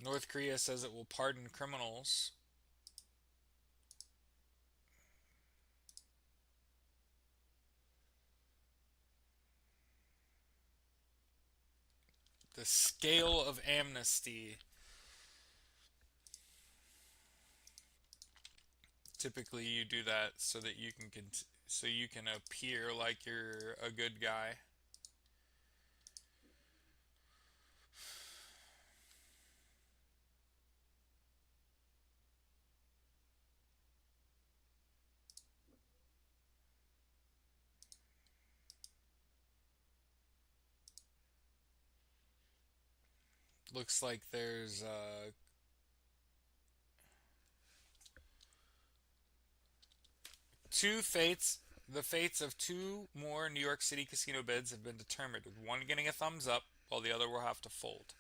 North Korea says it will pardon criminals. The scale of amnesty. Typically, you do that so that you can appear like you're a good guy. Looks like there's two fates. The fates of two more New York City casino bids have been determined, with one getting a thumbs up while the other will have to fold.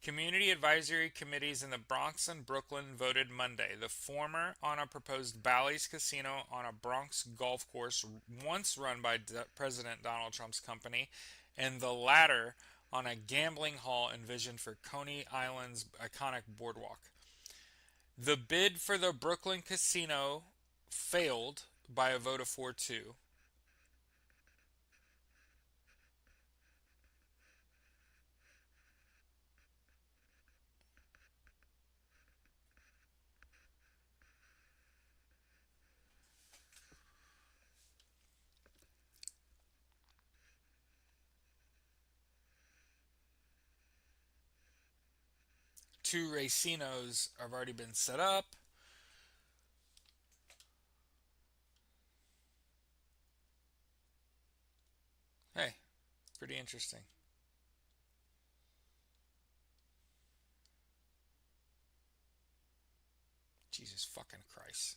Community advisory committees in the Bronx and Brooklyn voted Monday, the former on a proposed Bally's casino on a Bronx golf course once run by President Donald Trump's company, and the latter on a gambling hall envisioned for Coney Island's iconic boardwalk. The bid for the Brooklyn casino failed by a vote of 4-2. Two racinos have already been set up. Hey, pretty interesting. Jesus fucking Christ.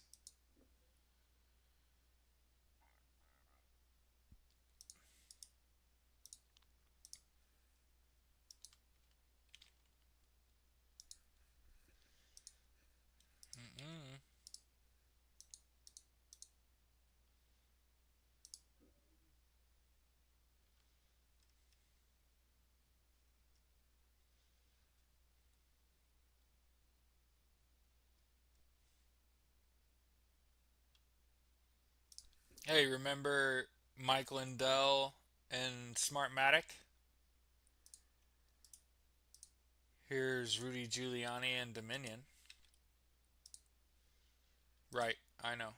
Mm-mm. Hey, remember Mike Lindell and Smartmatic? Here's Rudy Giuliani and Dominion. Right, I know.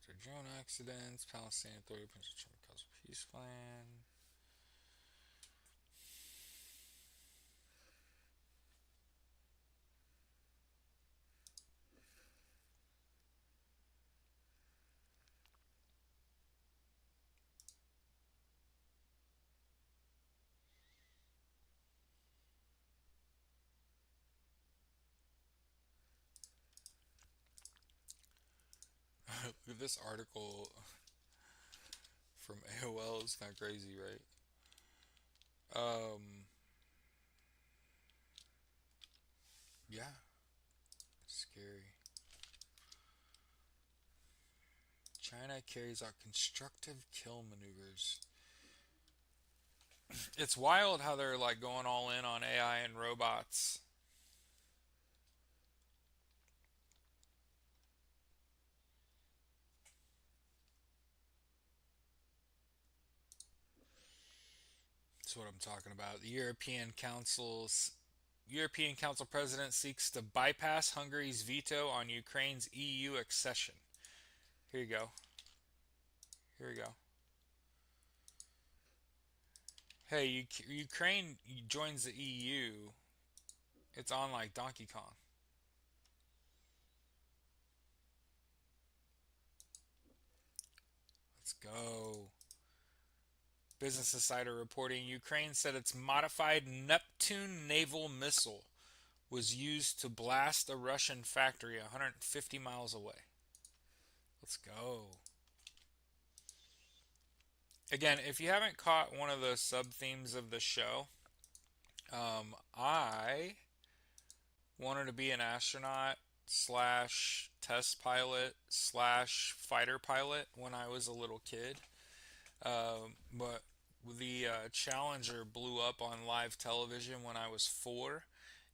after drone accidents. Palestinian Authority plans to try to cause a peace plan. This article from AOL is kind of crazy, right? Um, yeah, scary. China carries out constructive kill maneuvers. It's wild how they're like going all in on AI and robots. That's what I'm talking about. The European Council president seeks to bypass Hungary's veto on Ukraine's EU accession. Here you go. Here we go. Hey, Ukraine joins the EU. It's on like Donkey Kong. Let's go. Business Insider reporting Ukraine said its modified Neptune naval missile was used to blast a Russian factory 150 miles away. Let's go. Again, if you haven't caught one of the sub themes of the show, I wanted to be an astronaut slash test pilot slash fighter pilot when I was a little kid. But the Challenger blew up on live television when I was 4,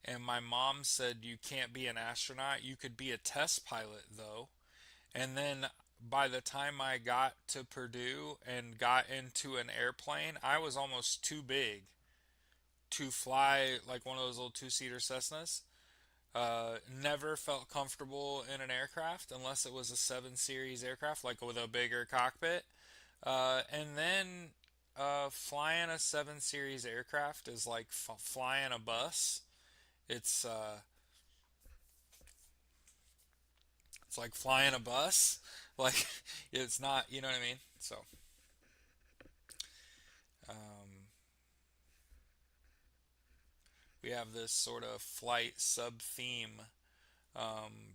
and my mom said you can't be an astronaut. You could be a test pilot though. And then by the time I got to Purdue and got into an airplane, I was almost too big to fly like one of those little two-seater Cessnas. Never felt comfortable in an aircraft unless it was a 7 Series aircraft, like with a bigger cockpit. And then flying a 7 Series aircraft is like flying a bus. It's uh, it's like flying a bus. Like it's not, you know what I mean? So um, we have this sort of flight sub theme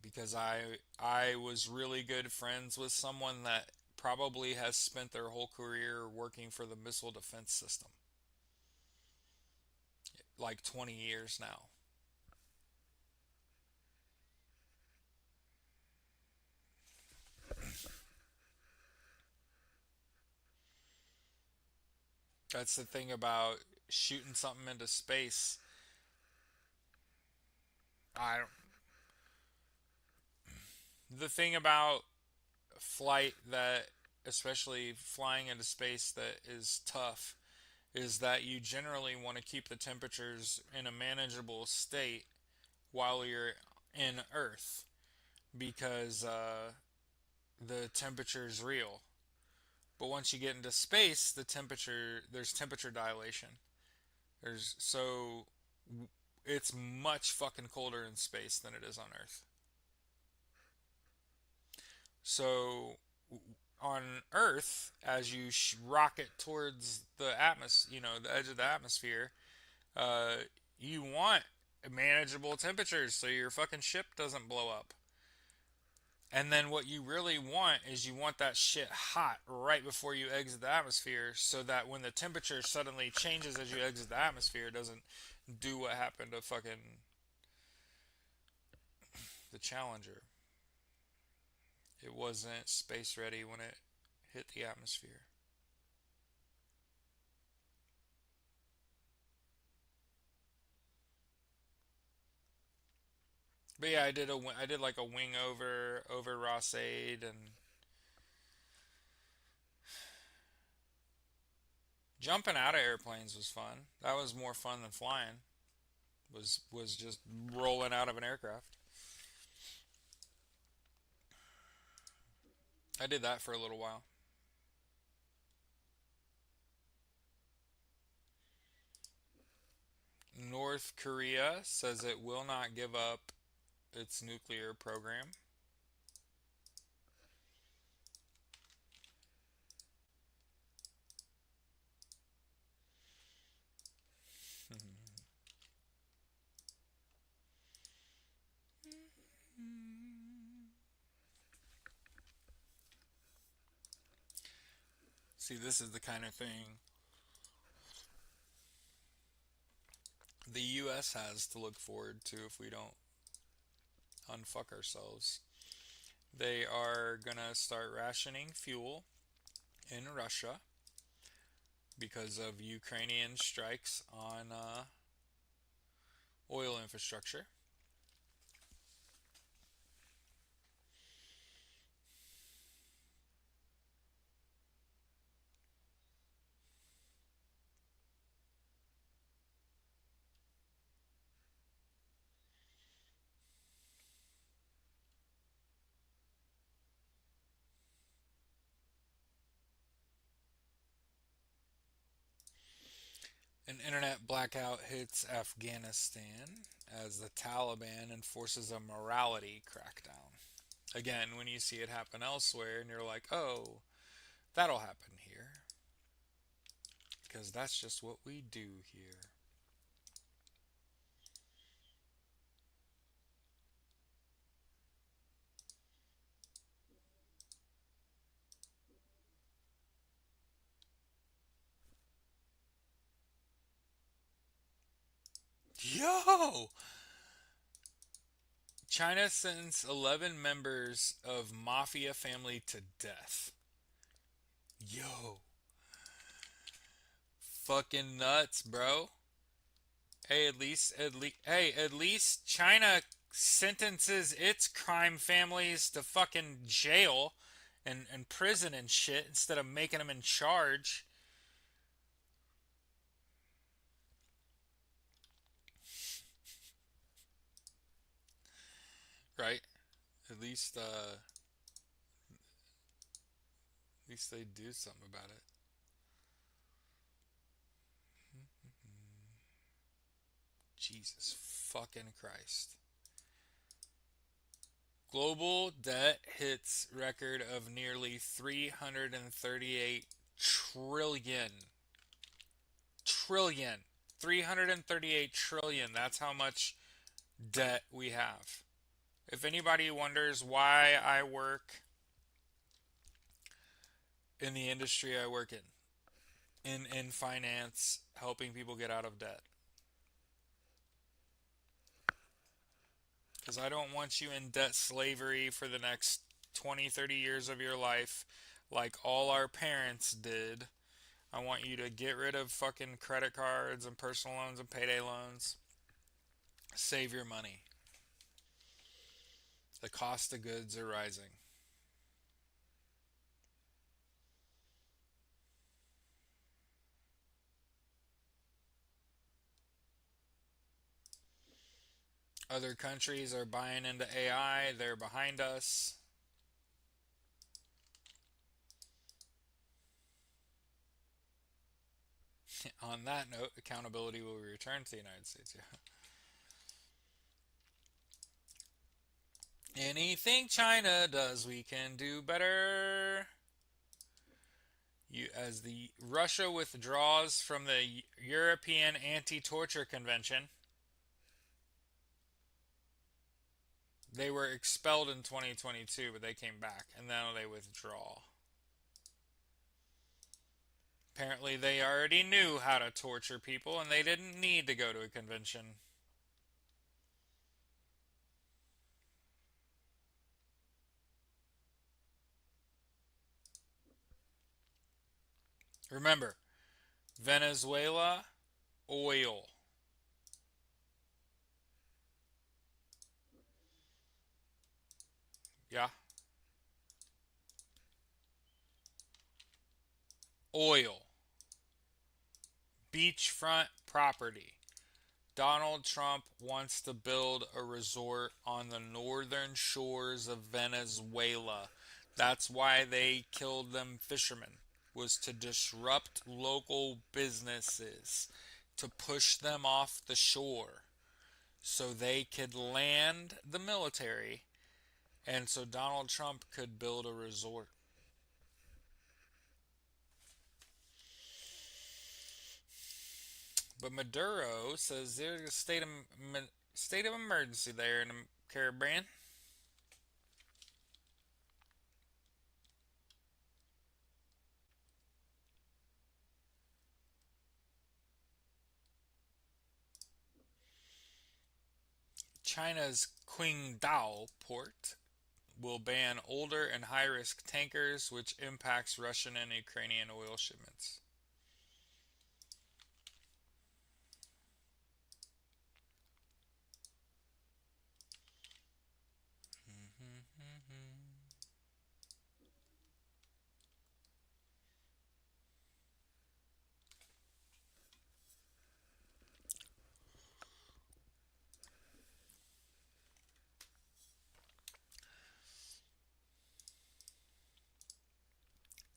because I was really good friends with someone that probably has spent their whole career working for the missile defense system, like 20 years now. That's the thing about shooting something into space. I The thing about flight that, especially flying into space, that is tough is that you generally want to keep the temperatures in a manageable state while you're in Earth because the temperature is real. But once you get into space, there's temperature dilation. There's so it's much fucking colder in space than it is on Earth. So on Earth, as you rocket towards the atmosphere, the edge of the atmosphere, uh, you want manageable temperatures so your fucking ship doesn't blow up. And then what you really want is you want that shit hot right before you exit the atmosphere so that when the temperature suddenly changes as you exit the atmosphere, it doesn't do what happened to fucking the Challenger. It wasn't space ready when it hit the atmosphere. But yeah, I did like a wing over Ross-Ade, and jumping out of airplanes was fun. That was more fun than flying. Was just rolling out of an aircraft. I did that for a little while. North Korea says it will not give up its nuclear program. See, this is the kind of thing the US has to look forward to if we don't unfuck ourselves. They are gonna start rationing fuel in Russia because of Ukrainian strikes on oil infrastructure. An internet blackout hits Afghanistan as the Taliban enforces a morality crackdown. Again, when you see it happen elsewhere and you're like, oh, that'll happen here. Because that's just what we do here. Yo! China sentenced 11 members of mafia family to death. Yo. Fucking nuts, bro. Hey, at least China sentences its crime families to fucking jail and prison and shit instead of making them in charge, right? At least at least they do something about it. Jesus fucking Christ. Global debt hits record of nearly 338 trillion. Trillion. 338 trillion. That's how much debt we have. If anybody wonders why I work in the industry I work in finance, helping people get out of debt. Because I don't want you in debt slavery for the next 20, 30 years of your life like all our parents did. I want you to get rid of fucking credit cards and personal loans and payday loans. Save your money. The cost of goods are rising. Other countries are buying into AI. They're behind us. On that note, accountability will return to the United States. Yeah. Anything China does, we can do better. As the Russia withdraws from the European Anti-Torture Convention, they were expelled in 2022, but they came back, and now they withdraw. Apparently, they already knew how to torture people, and they didn't need to go to a convention. Remember, Venezuela, oil. Yeah, oil. Beachfront property. Donald Trump wants to build a resort on the northern shores of Venezuela. That's why they killed them fishermen, was to disrupt local businesses, to push them off the shore so they could land the military and so Donald Trump could build a resort. But Maduro says there's a state of emergency there in the Caribbean. China's Qingdao port will ban older and high risk tankers, which impacts Russian and Ukrainian oil shipments.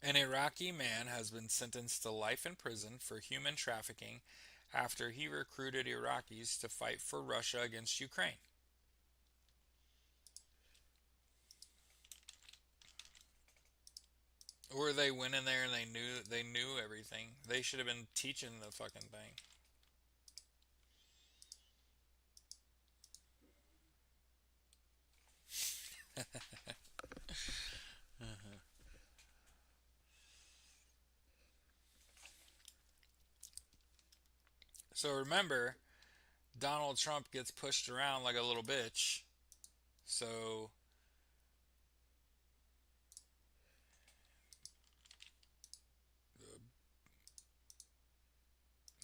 An Iraqi man has been sentenced to life in prison for human trafficking after he recruited Iraqis to fight for Russia against Ukraine. Or they went in there and they knew everything. They should have been teaching the fucking thing. So remember, Donald Trump gets pushed around like a little bitch. So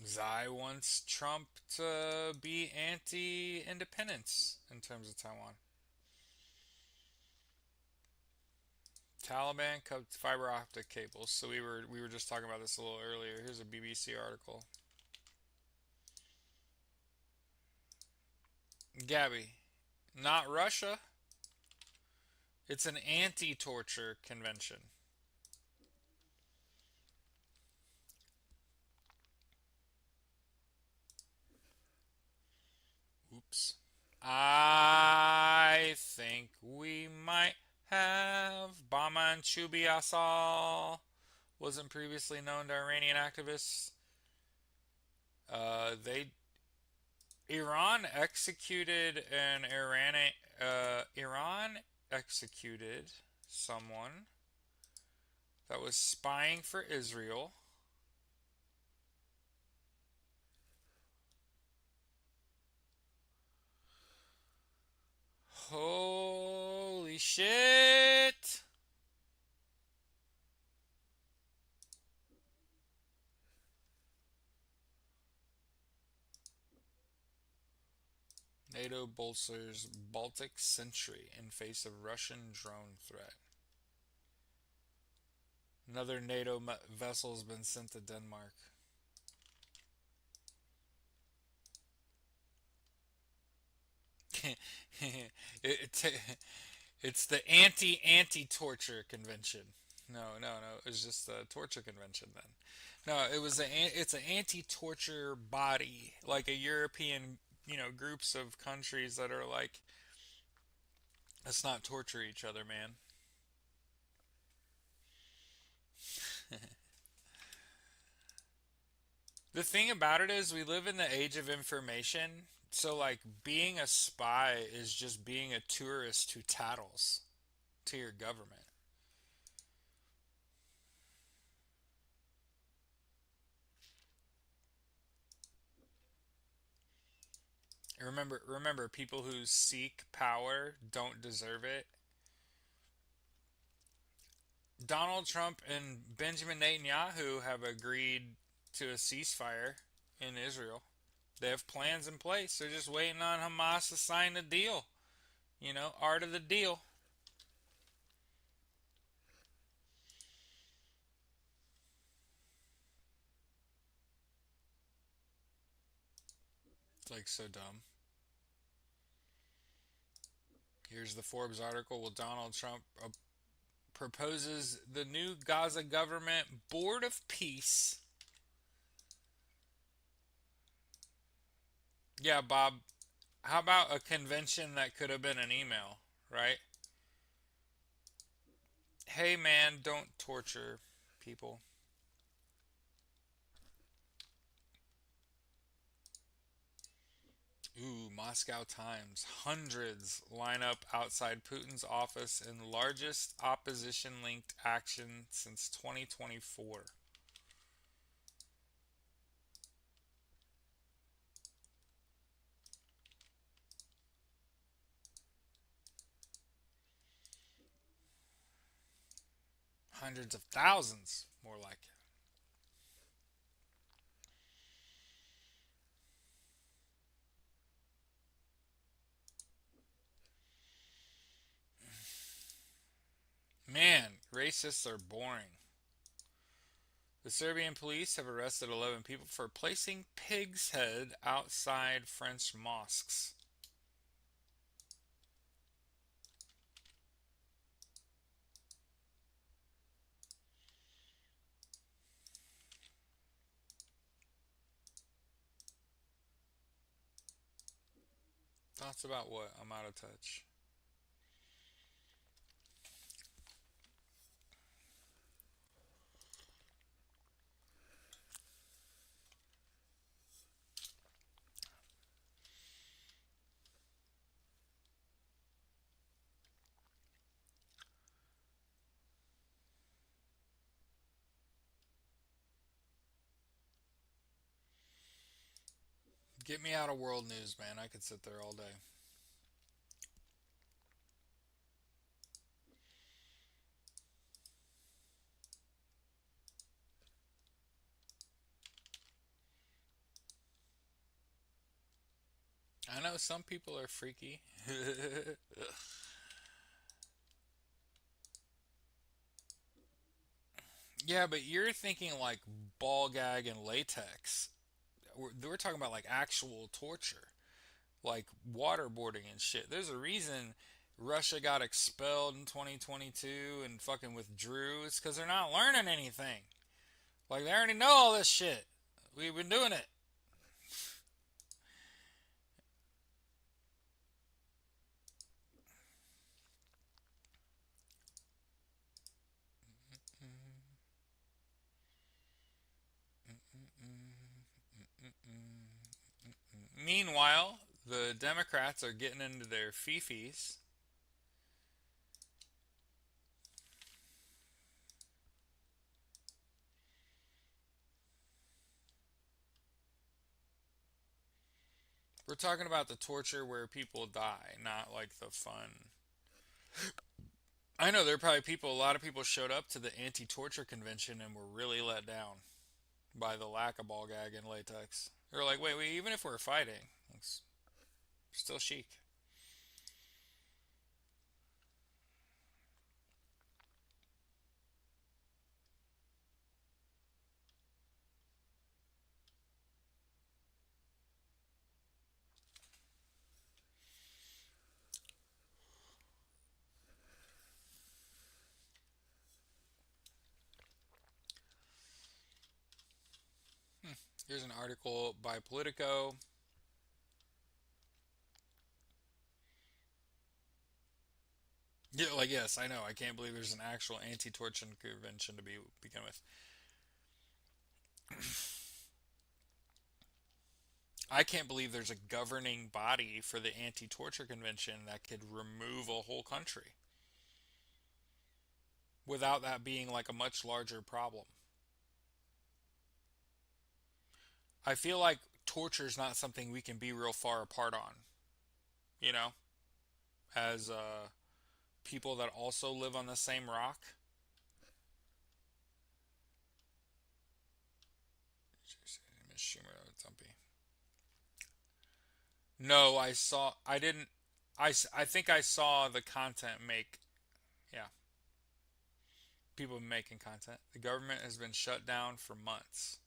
Xi wants Trump to be anti-independence in terms of Taiwan. Taliban cut fiber optic cables. So we were just talking about this a little earlier. Here's a BBC article. Gabby, not Russia. It's an anti-torture convention. Oops. I think we might have Bahman Chubi Asal. Wasn't previously known to Iranian activists. They Iran executed an Iran executed someone that was spying for Israel. Holy shit! NATO bolsters Baltic sentry in face of Russian drone threat. Another NATO vessel has been sent to Denmark. it, it's the anti-torture convention. No. It was just a torture convention then. No, it's an anti-torture body, like a European, groups of countries that are like, let's not torture each other, man. The thing about it is, we live in the age of information. So, like, being a spy is just being a tourist who tattles to your government. Remember, people who seek power don't deserve it. Donald Trump and Benjamin Netanyahu have agreed to a ceasefire in Israel. They have plans in place. They're just waiting on Hamas to sign the deal. Art of the deal. It's like so dumb. Here's the Forbes article. Will Donald Trump proposes the new Gaza government board of peace. Yeah, Bob, how about a convention that could have been an email, right? Hey man, don't torture people. Ooh, Moscow Times. Hundreds line up outside Putin's office in largest opposition linked action since 2024. Hundreds of thousands, more like it. Man, racists are boring. The Serbian police have arrested 11 people for placing pig's head outside French mosques. Thoughts about what? I'm out of touch. Get me out of world news, man. I could sit there all day. I know some people are freaky. Yeah, but you're thinking like ball gag and latex. We're talking about like actual torture, like waterboarding and shit. There's a reason Russia got expelled in 2022 and fucking withdrew. It's because they're not learning anything. Like they already know all this shit. We've been doing it. Meanwhile, the Democrats are getting into their fifis. We're talking about the torture where people die, not like the fun. I know there are probably people, a lot of people showed up to the anti torture convention and were really let down by the lack of ball gag and latex. They're like, wait, even if we're fighting, it's still chic. Here's an article by Politico. Yeah, like yes, I know. I can't believe there's an actual anti-torture convention to begin with. I can't believe there's a governing body for the anti-torture convention that could remove a whole country without that being like a much larger problem. I feel like torture is not something we can be real far apart on, you know, as people that also live on the same rock. Miss Schumer, Dumpy. No, I didn't, I think I saw the content make, yeah, people making content. The government has been shut down for months.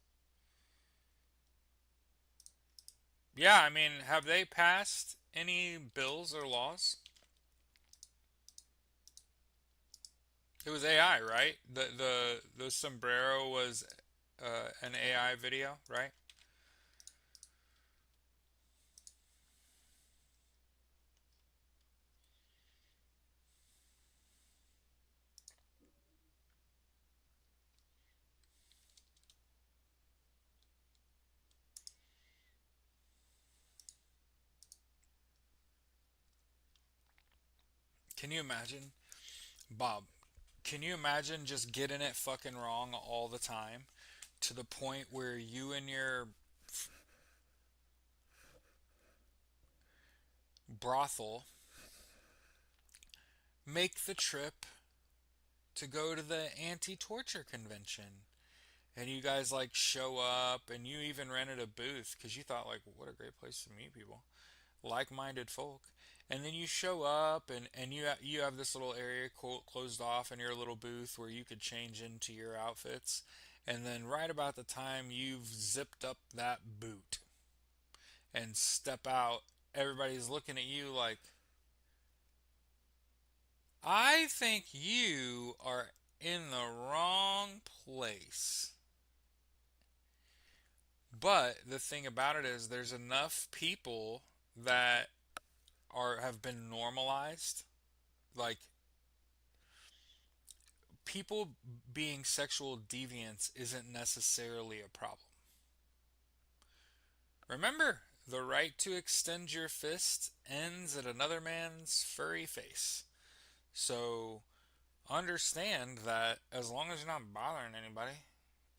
Yeah, I mean, have they passed any bills or laws? It was AI, right? The sombrero was an AI video, right? Can you imagine, Bob? Can you imagine just getting it fucking wrong all the time to the point where you and your brothel make the trip to go to the anti-torture convention, and you guys like show up, and you even rented a booth because you thought like, what a great place to meet people, like-minded folk. And then you show up, and you have this little area closed off in your little booth where you could change into your outfits. And then right about the time you've zipped up that boot and step out, everybody's looking at you like, I think you are in the wrong place. But the thing about it is there's enough people that are have been normalized. Like, people being sexual deviants isn't necessarily a problem. Remember, the right to extend your fist ends at another man's furry face. So understand that as long as you're not bothering anybody,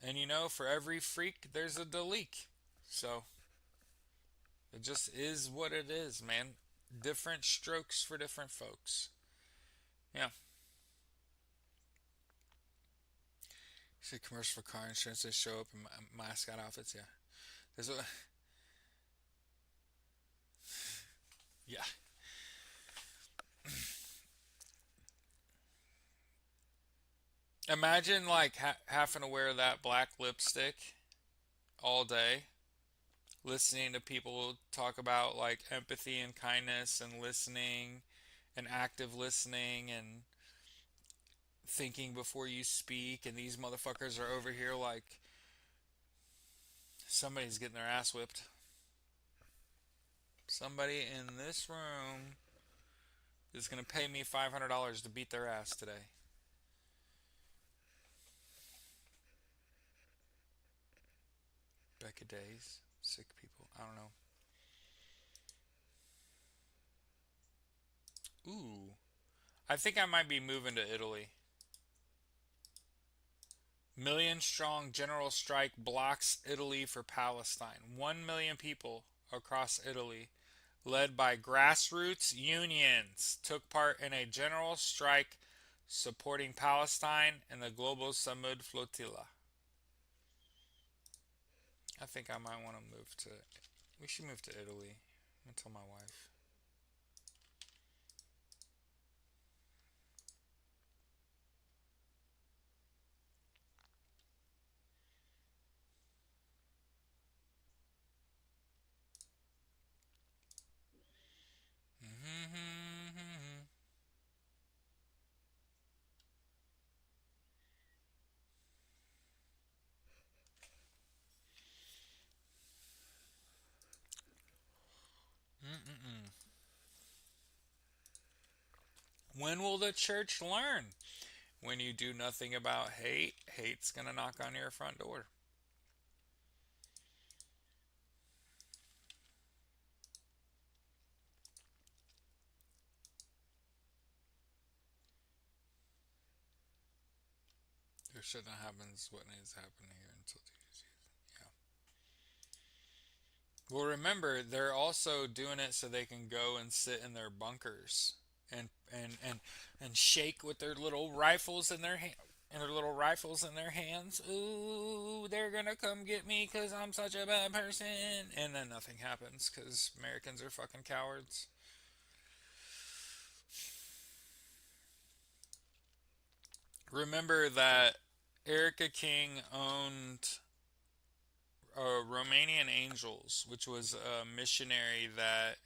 and for every freak there's a Dalik. So it just is what it is, man. Different strokes for different folks. Yeah. See commercial for car insurance. They show up in mascot outfits. Yeah. There's a yeah. Imagine like having to wear that black lipstick all day, listening to people talk about like empathy and kindness and listening and active listening and thinking before you speak, and these motherfuckers are over here like somebody's getting their ass whipped. Somebody in this room is going to pay me $500 to beat their ass today. Becca Days, sick people. I don't know. Ooh, I think I might be moving to Italy. Million strong general strike blocks Italy for Palestine. 1 million people across Italy, led by grassroots unions, took part in a general strike supporting Palestine and the global Samud flotilla. I think I might want to move to. We should move to Italy. I'm gonna tell my wife. When will the church learn? When you do nothing about hate, hate's gonna knock on your front door. If shit that happens, what needs to happen here until yeah. Well, remember they're also doing it so they can go and sit in their bunkers and shake with their little rifles in their hand. And their little rifles in their hands. Ooh, they're gonna come get me because I'm such a bad person. And then nothing happens because Americans are fucking cowards. Remember that Erica King owned Romanian Angels, which was a missionary that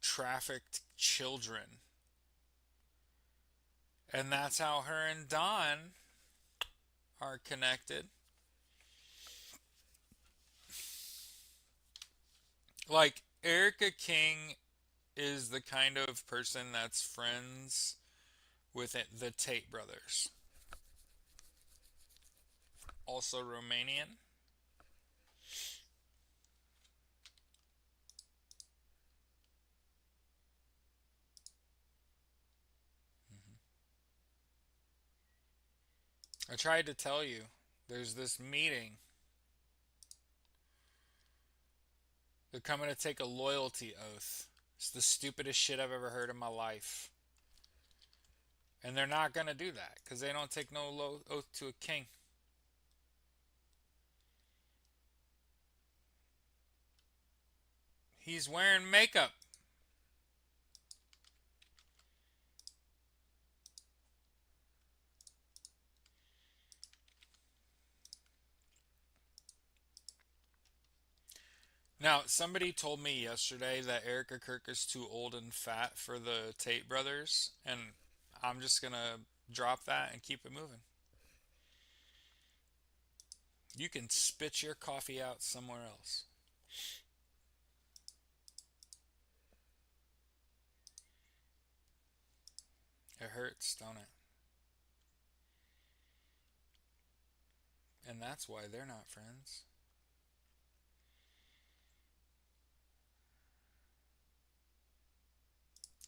trafficked children And that's how her and Don are connected. Like, Erica King is the kind of person that's friends with the Tate brothers, also Romanian. I tried to tell you, there's this meeting. They're coming to take a loyalty oath. It's the stupidest shit I've ever heard in my life. And they're not going to do that because they don't take no oath to a king. He's wearing makeup. Now, somebody told me yesterday that Erica Kirk is too old and fat for the Tate brothers, and I'm just going to drop that and keep it moving. You can spit your coffee out somewhere else. It hurts, don't it? And that's why they're not friends.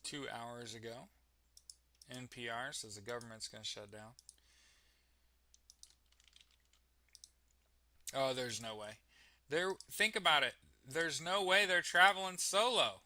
2 hours ago, NPR says the government's going to shut down. Oh, there's no way. Think about it. There's no way they're traveling solo.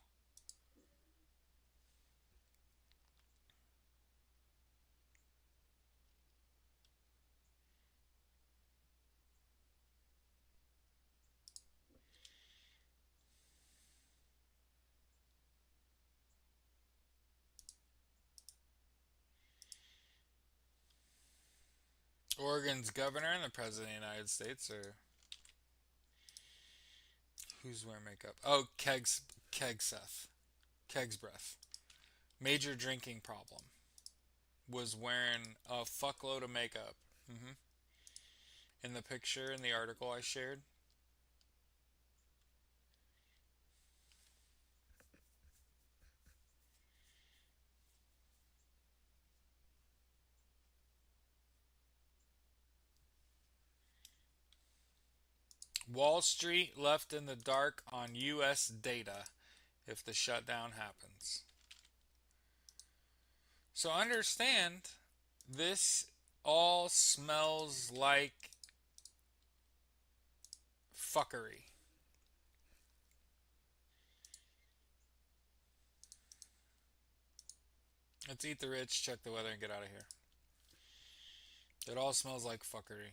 Oregon's governor and the president of the United States are. Who's wearing makeup? Oh, Kegseth. Keg's breath. Major drinking problem. Was wearing a fuckload of makeup. Hmm. In the picture in the article I shared. Wall Street left in the dark on U.S. data if the shutdown happens. So understand, this all smells like fuckery. Let's eat the rich, check the weather, and get out of here. It all smells like fuckery.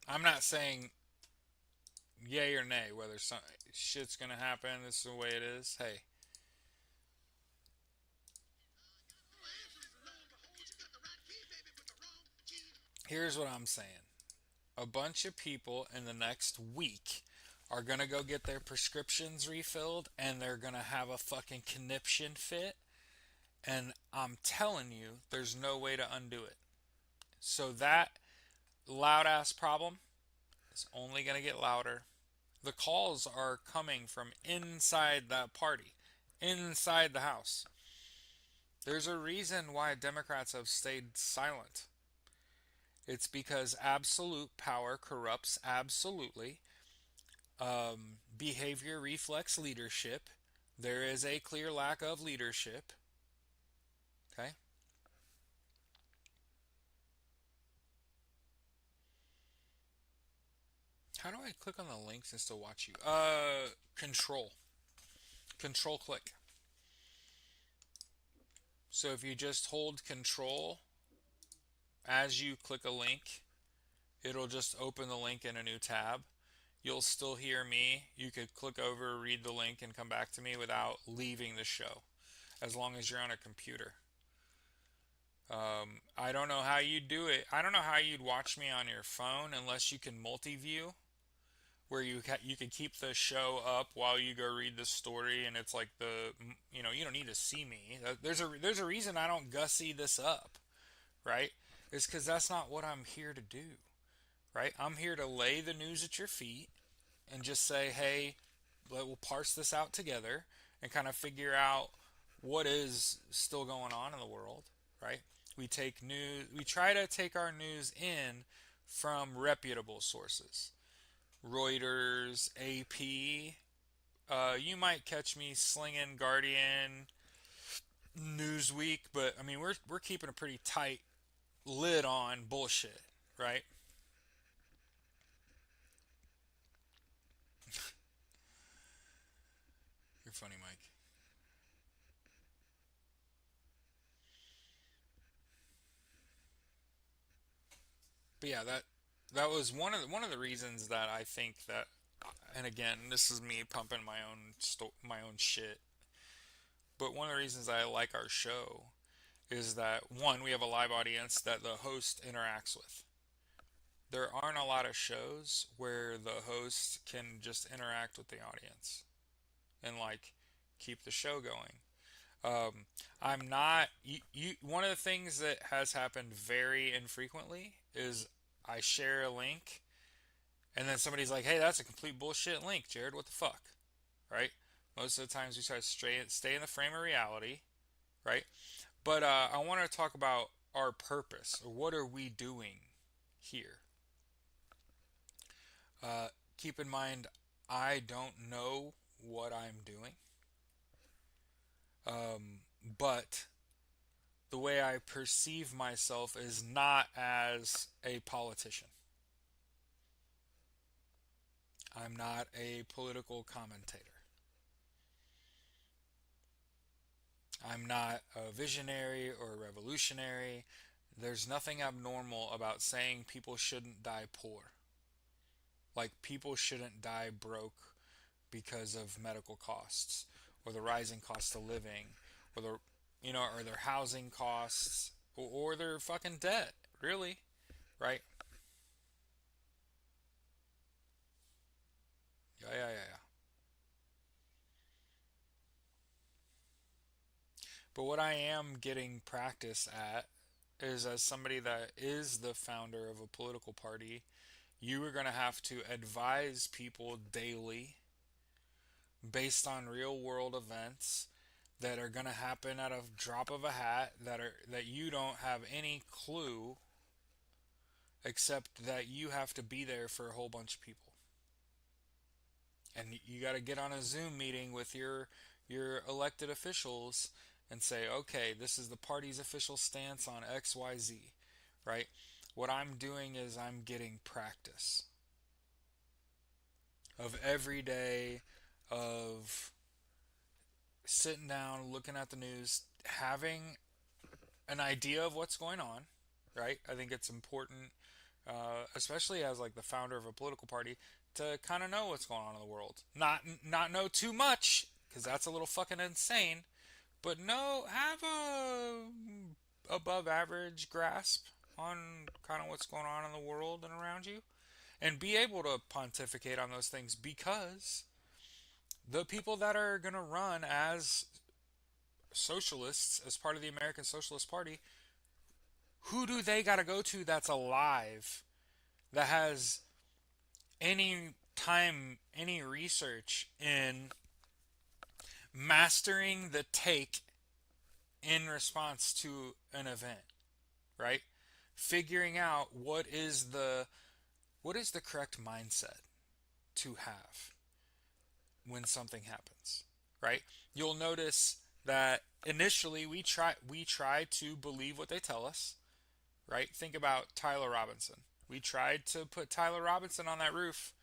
I'm not saying yay or nay whether some shit's gonna happen. This is the way it is. Hey, here's what I'm saying. A bunch of people in the next week are gonna go get their prescriptions refilled and they're gonna have a fucking conniption fit. And I'm telling you, there's no way to undo it. So that loud ass problem is only gonna get louder. The calls are coming from inside that party, inside the House. There's a reason why Democrats have stayed silent. It's because absolute power corrupts absolutely. Behavior reflects leadership. There is a clear lack of leadership. Okay? How do I click on the links and still watch you? Control. Control click. So if you just hold control as you click a link, it'll just open the link in a new tab. You'll still hear me. You could click over, read the link, and come back to me without leaving the show, as long as you're on a computer. I don't know how you'd do it. I don't know how you'd watch me on your phone unless you can multi-view, where you can keep the show up while you go read the story, and it's like you don't need to see me. There's a reason I don't gussy this up, right? It's because that's not what I'm here to do, right? I'm here to lay the news at your feet and just say, hey, we'll parse this out together and kind of figure out what is still going on in the world, right? We try to take our news in from reputable sources. Reuters, AP. You might catch me slinging Guardian, Newsweek, but I mean we're keeping a pretty tight lid on bullshit, right? You're funny, Mike. But yeah, that was one of the reasons that I think that, and again, this is me pumping my own shit. But one of the reasons I like our show is that one, we have a live audience that the host interacts with. There aren't a lot of shows where the host can just interact with the audience and like keep the show going. Um, I'm not one of the things that has happened very infrequently is I share a link and then somebody's like, "Hey, that's a complete bullshit link, Jared. What the fuck?" Right? Most of the times we try to stay in the frame of reality, right? But I want to talk about our purpose. What are we doing here? Uh, Keep in mind, I don't know what I'm doing, but the way I perceive myself is not as a politician. I'm not a political commentator. I'm not a visionary or a revolutionary. There's nothing abnormal about saying people shouldn't die poor. Like, people shouldn't die broke because of medical costs or the rising cost of living or or their housing costs or their fucking debt, really, right? Yeah. But what I am getting practice at is, as somebody that is the founder of a political party, you are going to have to advise people daily based on real world events that are going to happen at a drop of a hat that you don't have any clue, except that you have to be there for a whole bunch of people. And you got to get on a Zoom meeting with your elected officials and say, okay, this is the party's official stance on XYZ, right? What I'm doing is I'm getting practice of every day of sitting down, looking at the news, having an idea of what's going on, right? I think it's important, especially as like the founder of a political party, to kind of know what's going on in the world. Not know too much, because that's a little fucking insane. But no, have a above average grasp on kind of what's going on in the world and around you, and be able to pontificate on those things, because the people that are going to run as socialists as part of the American Socialist Party, who do they got to go to that's alive, that has any time, any research in mastering the take in response to an event, right? Figuring out what is the correct mindset to have when something happens, right? You'll notice that initially we try to believe what they tell us, right? Think about Tyler Robinson. We tried to put Tyler Robinson on that roof.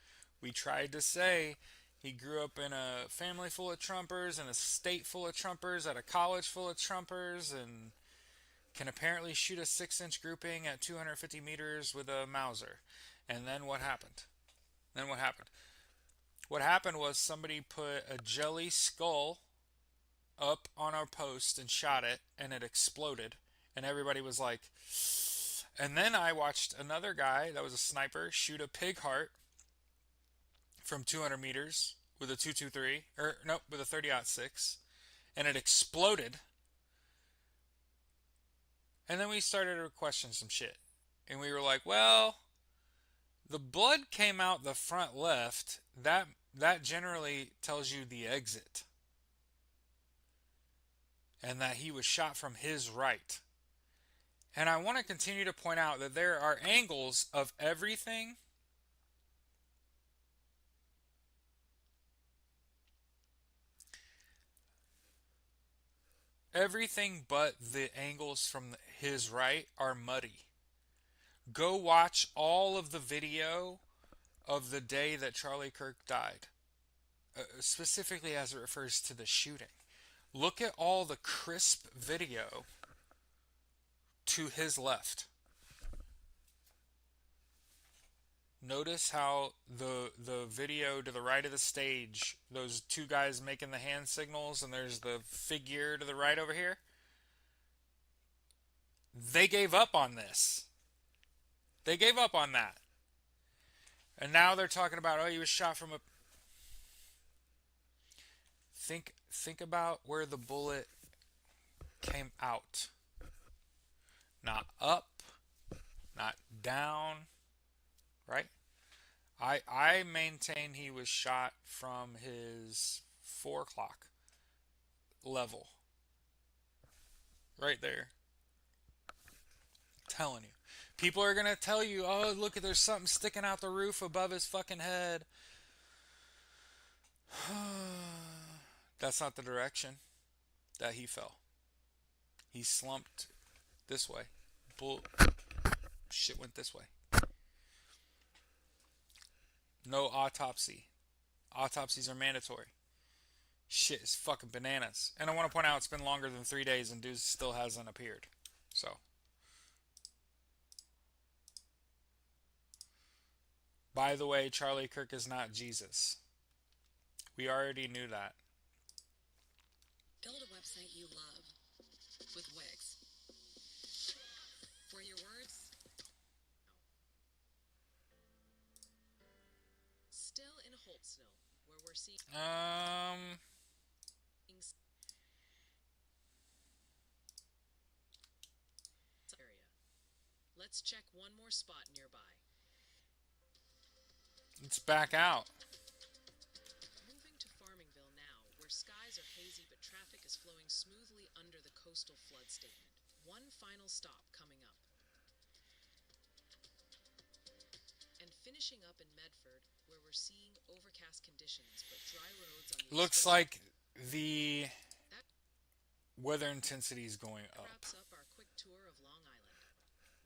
We tried to say he grew up in a family full of Trumpers, in a state full of Trumpers, at a college full of Trumpers, and can apparently shoot a 6-inch grouping at 250 meters with a Mauser. And then what happened? Then what happened? What happened was somebody put a jelly skull up on our post and shot it, and it exploded. And everybody was like, and then I watched another guy that was a sniper shoot a pig heart from 200 meters with a 223, or nope, with a 30-06, and it exploded. And then we started to question some shit. And we were like, well, the blood came out the front left. That generally tells you the exit. And that he was shot from his right. And I want to continue to point out that there are angles of everything. Everything but the angles from his right are muddy. Go watch all of the video of the day that Charlie Kirk died, specifically as it refers to the shooting. Look at all the crisp video to his left. Notice how the video to the right of the stage, those two guys making the hand signals, and there's the figure to the right over here. They gave up on this. They gave up on that. And now they're talking about, oh, he was shot from a... Think about where the bullet came out. Not up, not down, right? I maintain he was shot from his 4 o'clock level. Right there. Telling you. People are going to tell you, oh, look, there's something sticking out the roof above his fucking head. That's not the direction that he fell. He slumped this way. Shit went this way. No autopsy. Autopsies are mandatory. Shit is fucking bananas. And I want to point out it's been longer than 3 days and dude still hasn't appeared. So. By the way, Charlie Kirk is not Jesus. We already knew that. Build a website you love with Wix. For your words, still in Holtzville, where we're seeing area. Let's check one more spot nearby. It's back out. Moving to Farmingville now, where skies are hazy but traffic is flowing smoothly under the coastal flood statement. One final stop coming up. And finishing up in Medford, where we're seeing overcast conditions but dry roads on the Looks like the weather intensity is going up. That wraps up our quick tour of Long Island.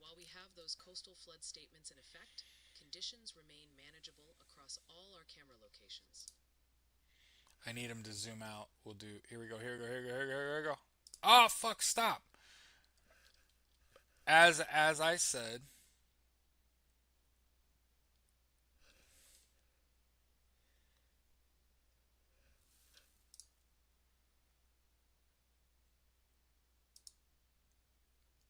While we have those coastal flood statements in effect, conditions remain manageable across all our camera locations. I need him to zoom out. We'll do... Here we go, here we go, here we go, here we go, here we go. Oh, fuck, stop. As I said...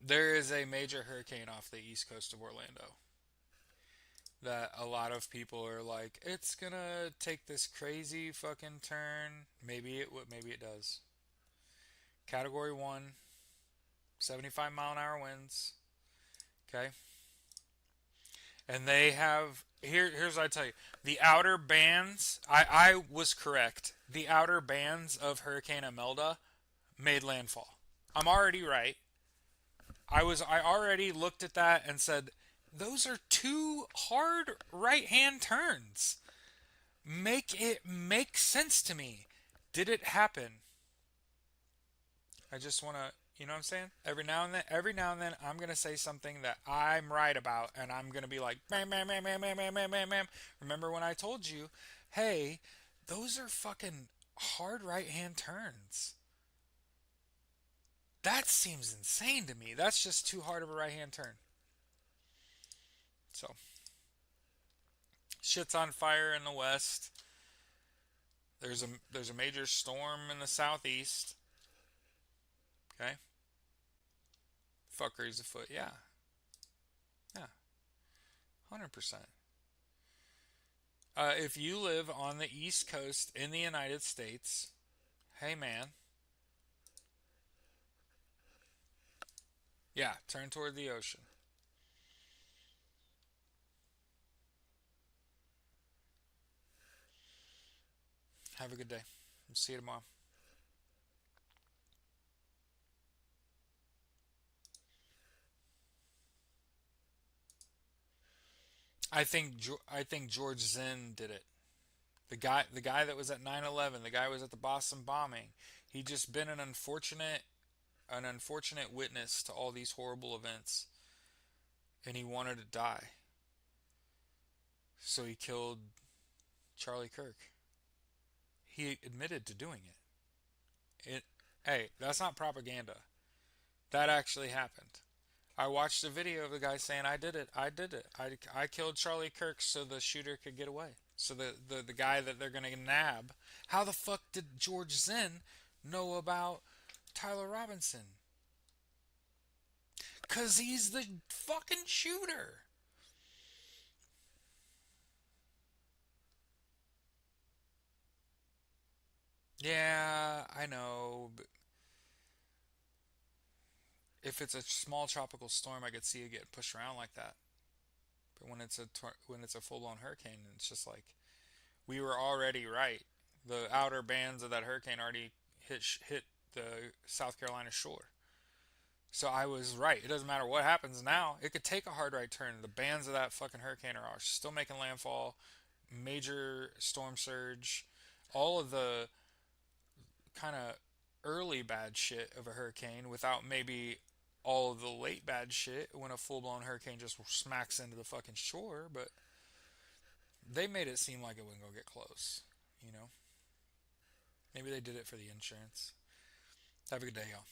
There is a major hurricane off the east coast of Orlando that a lot of people are like, it's gonna take this crazy fucking turn. Maybe it would, maybe it does. Category 1, 75-mile-an-hour winds. Okay. And they have here's what I tell you. The outer bands, I was correct. The outer bands of Hurricane Imelda made landfall. I'm already right. I already looked at that and said, those are two hard right-hand turns. Make it make sense to me. Did it happen? I just want to, you know what I'm saying? Every now and then, I'm going to say something that I'm right about, and I'm going to be like, bam, bam, bam, bam, bam, bam, bam, bam, bam. Remember when I told you, hey, those are fucking hard right-hand turns. That seems insane to me. That's just too hard of a right-hand turn. So, shit's on fire in the west. There's a major storm in the southeast. Okay. Fuckery's afoot. Yeah. 100%. If you live on the East Coast in the United States, hey man, yeah, turn toward the ocean. Have a good day. See you tomorrow. I think George Zinn did it. The guy that was at 9/11, the guy who was at the Boston bombing. He just been an unfortunate witness to all these horrible events, and he wanted to die, so he killed Charlie Kirk. He admitted to doing it. Hey, that's not propaganda. That actually happened. I watched a video of the guy saying, "I did it. I did it. I killed Charlie Kirk so the shooter could get away. So the guy that they're gonna nab. How the fuck did George Zinn know about Tyler Robinson? Cause he's the fucking shooter." Yeah, I know. But if it's a small tropical storm, I could see it getting pushed around like that. But when it's a full-blown hurricane, it's just like we were already right. The outer bands of that hurricane already hit the South Carolina shore. So I was right. It doesn't matter what happens now. It could take a hard right turn. The bands of that fucking hurricane are still making landfall. Major storm surge. All of the kind of early bad shit of a hurricane without maybe all of the late bad shit when a full blown hurricane just smacks into the fucking shore. But they made it seem like it wouldn't go get close. You know? Maybe they did it for the insurance. Have a good day, y'all.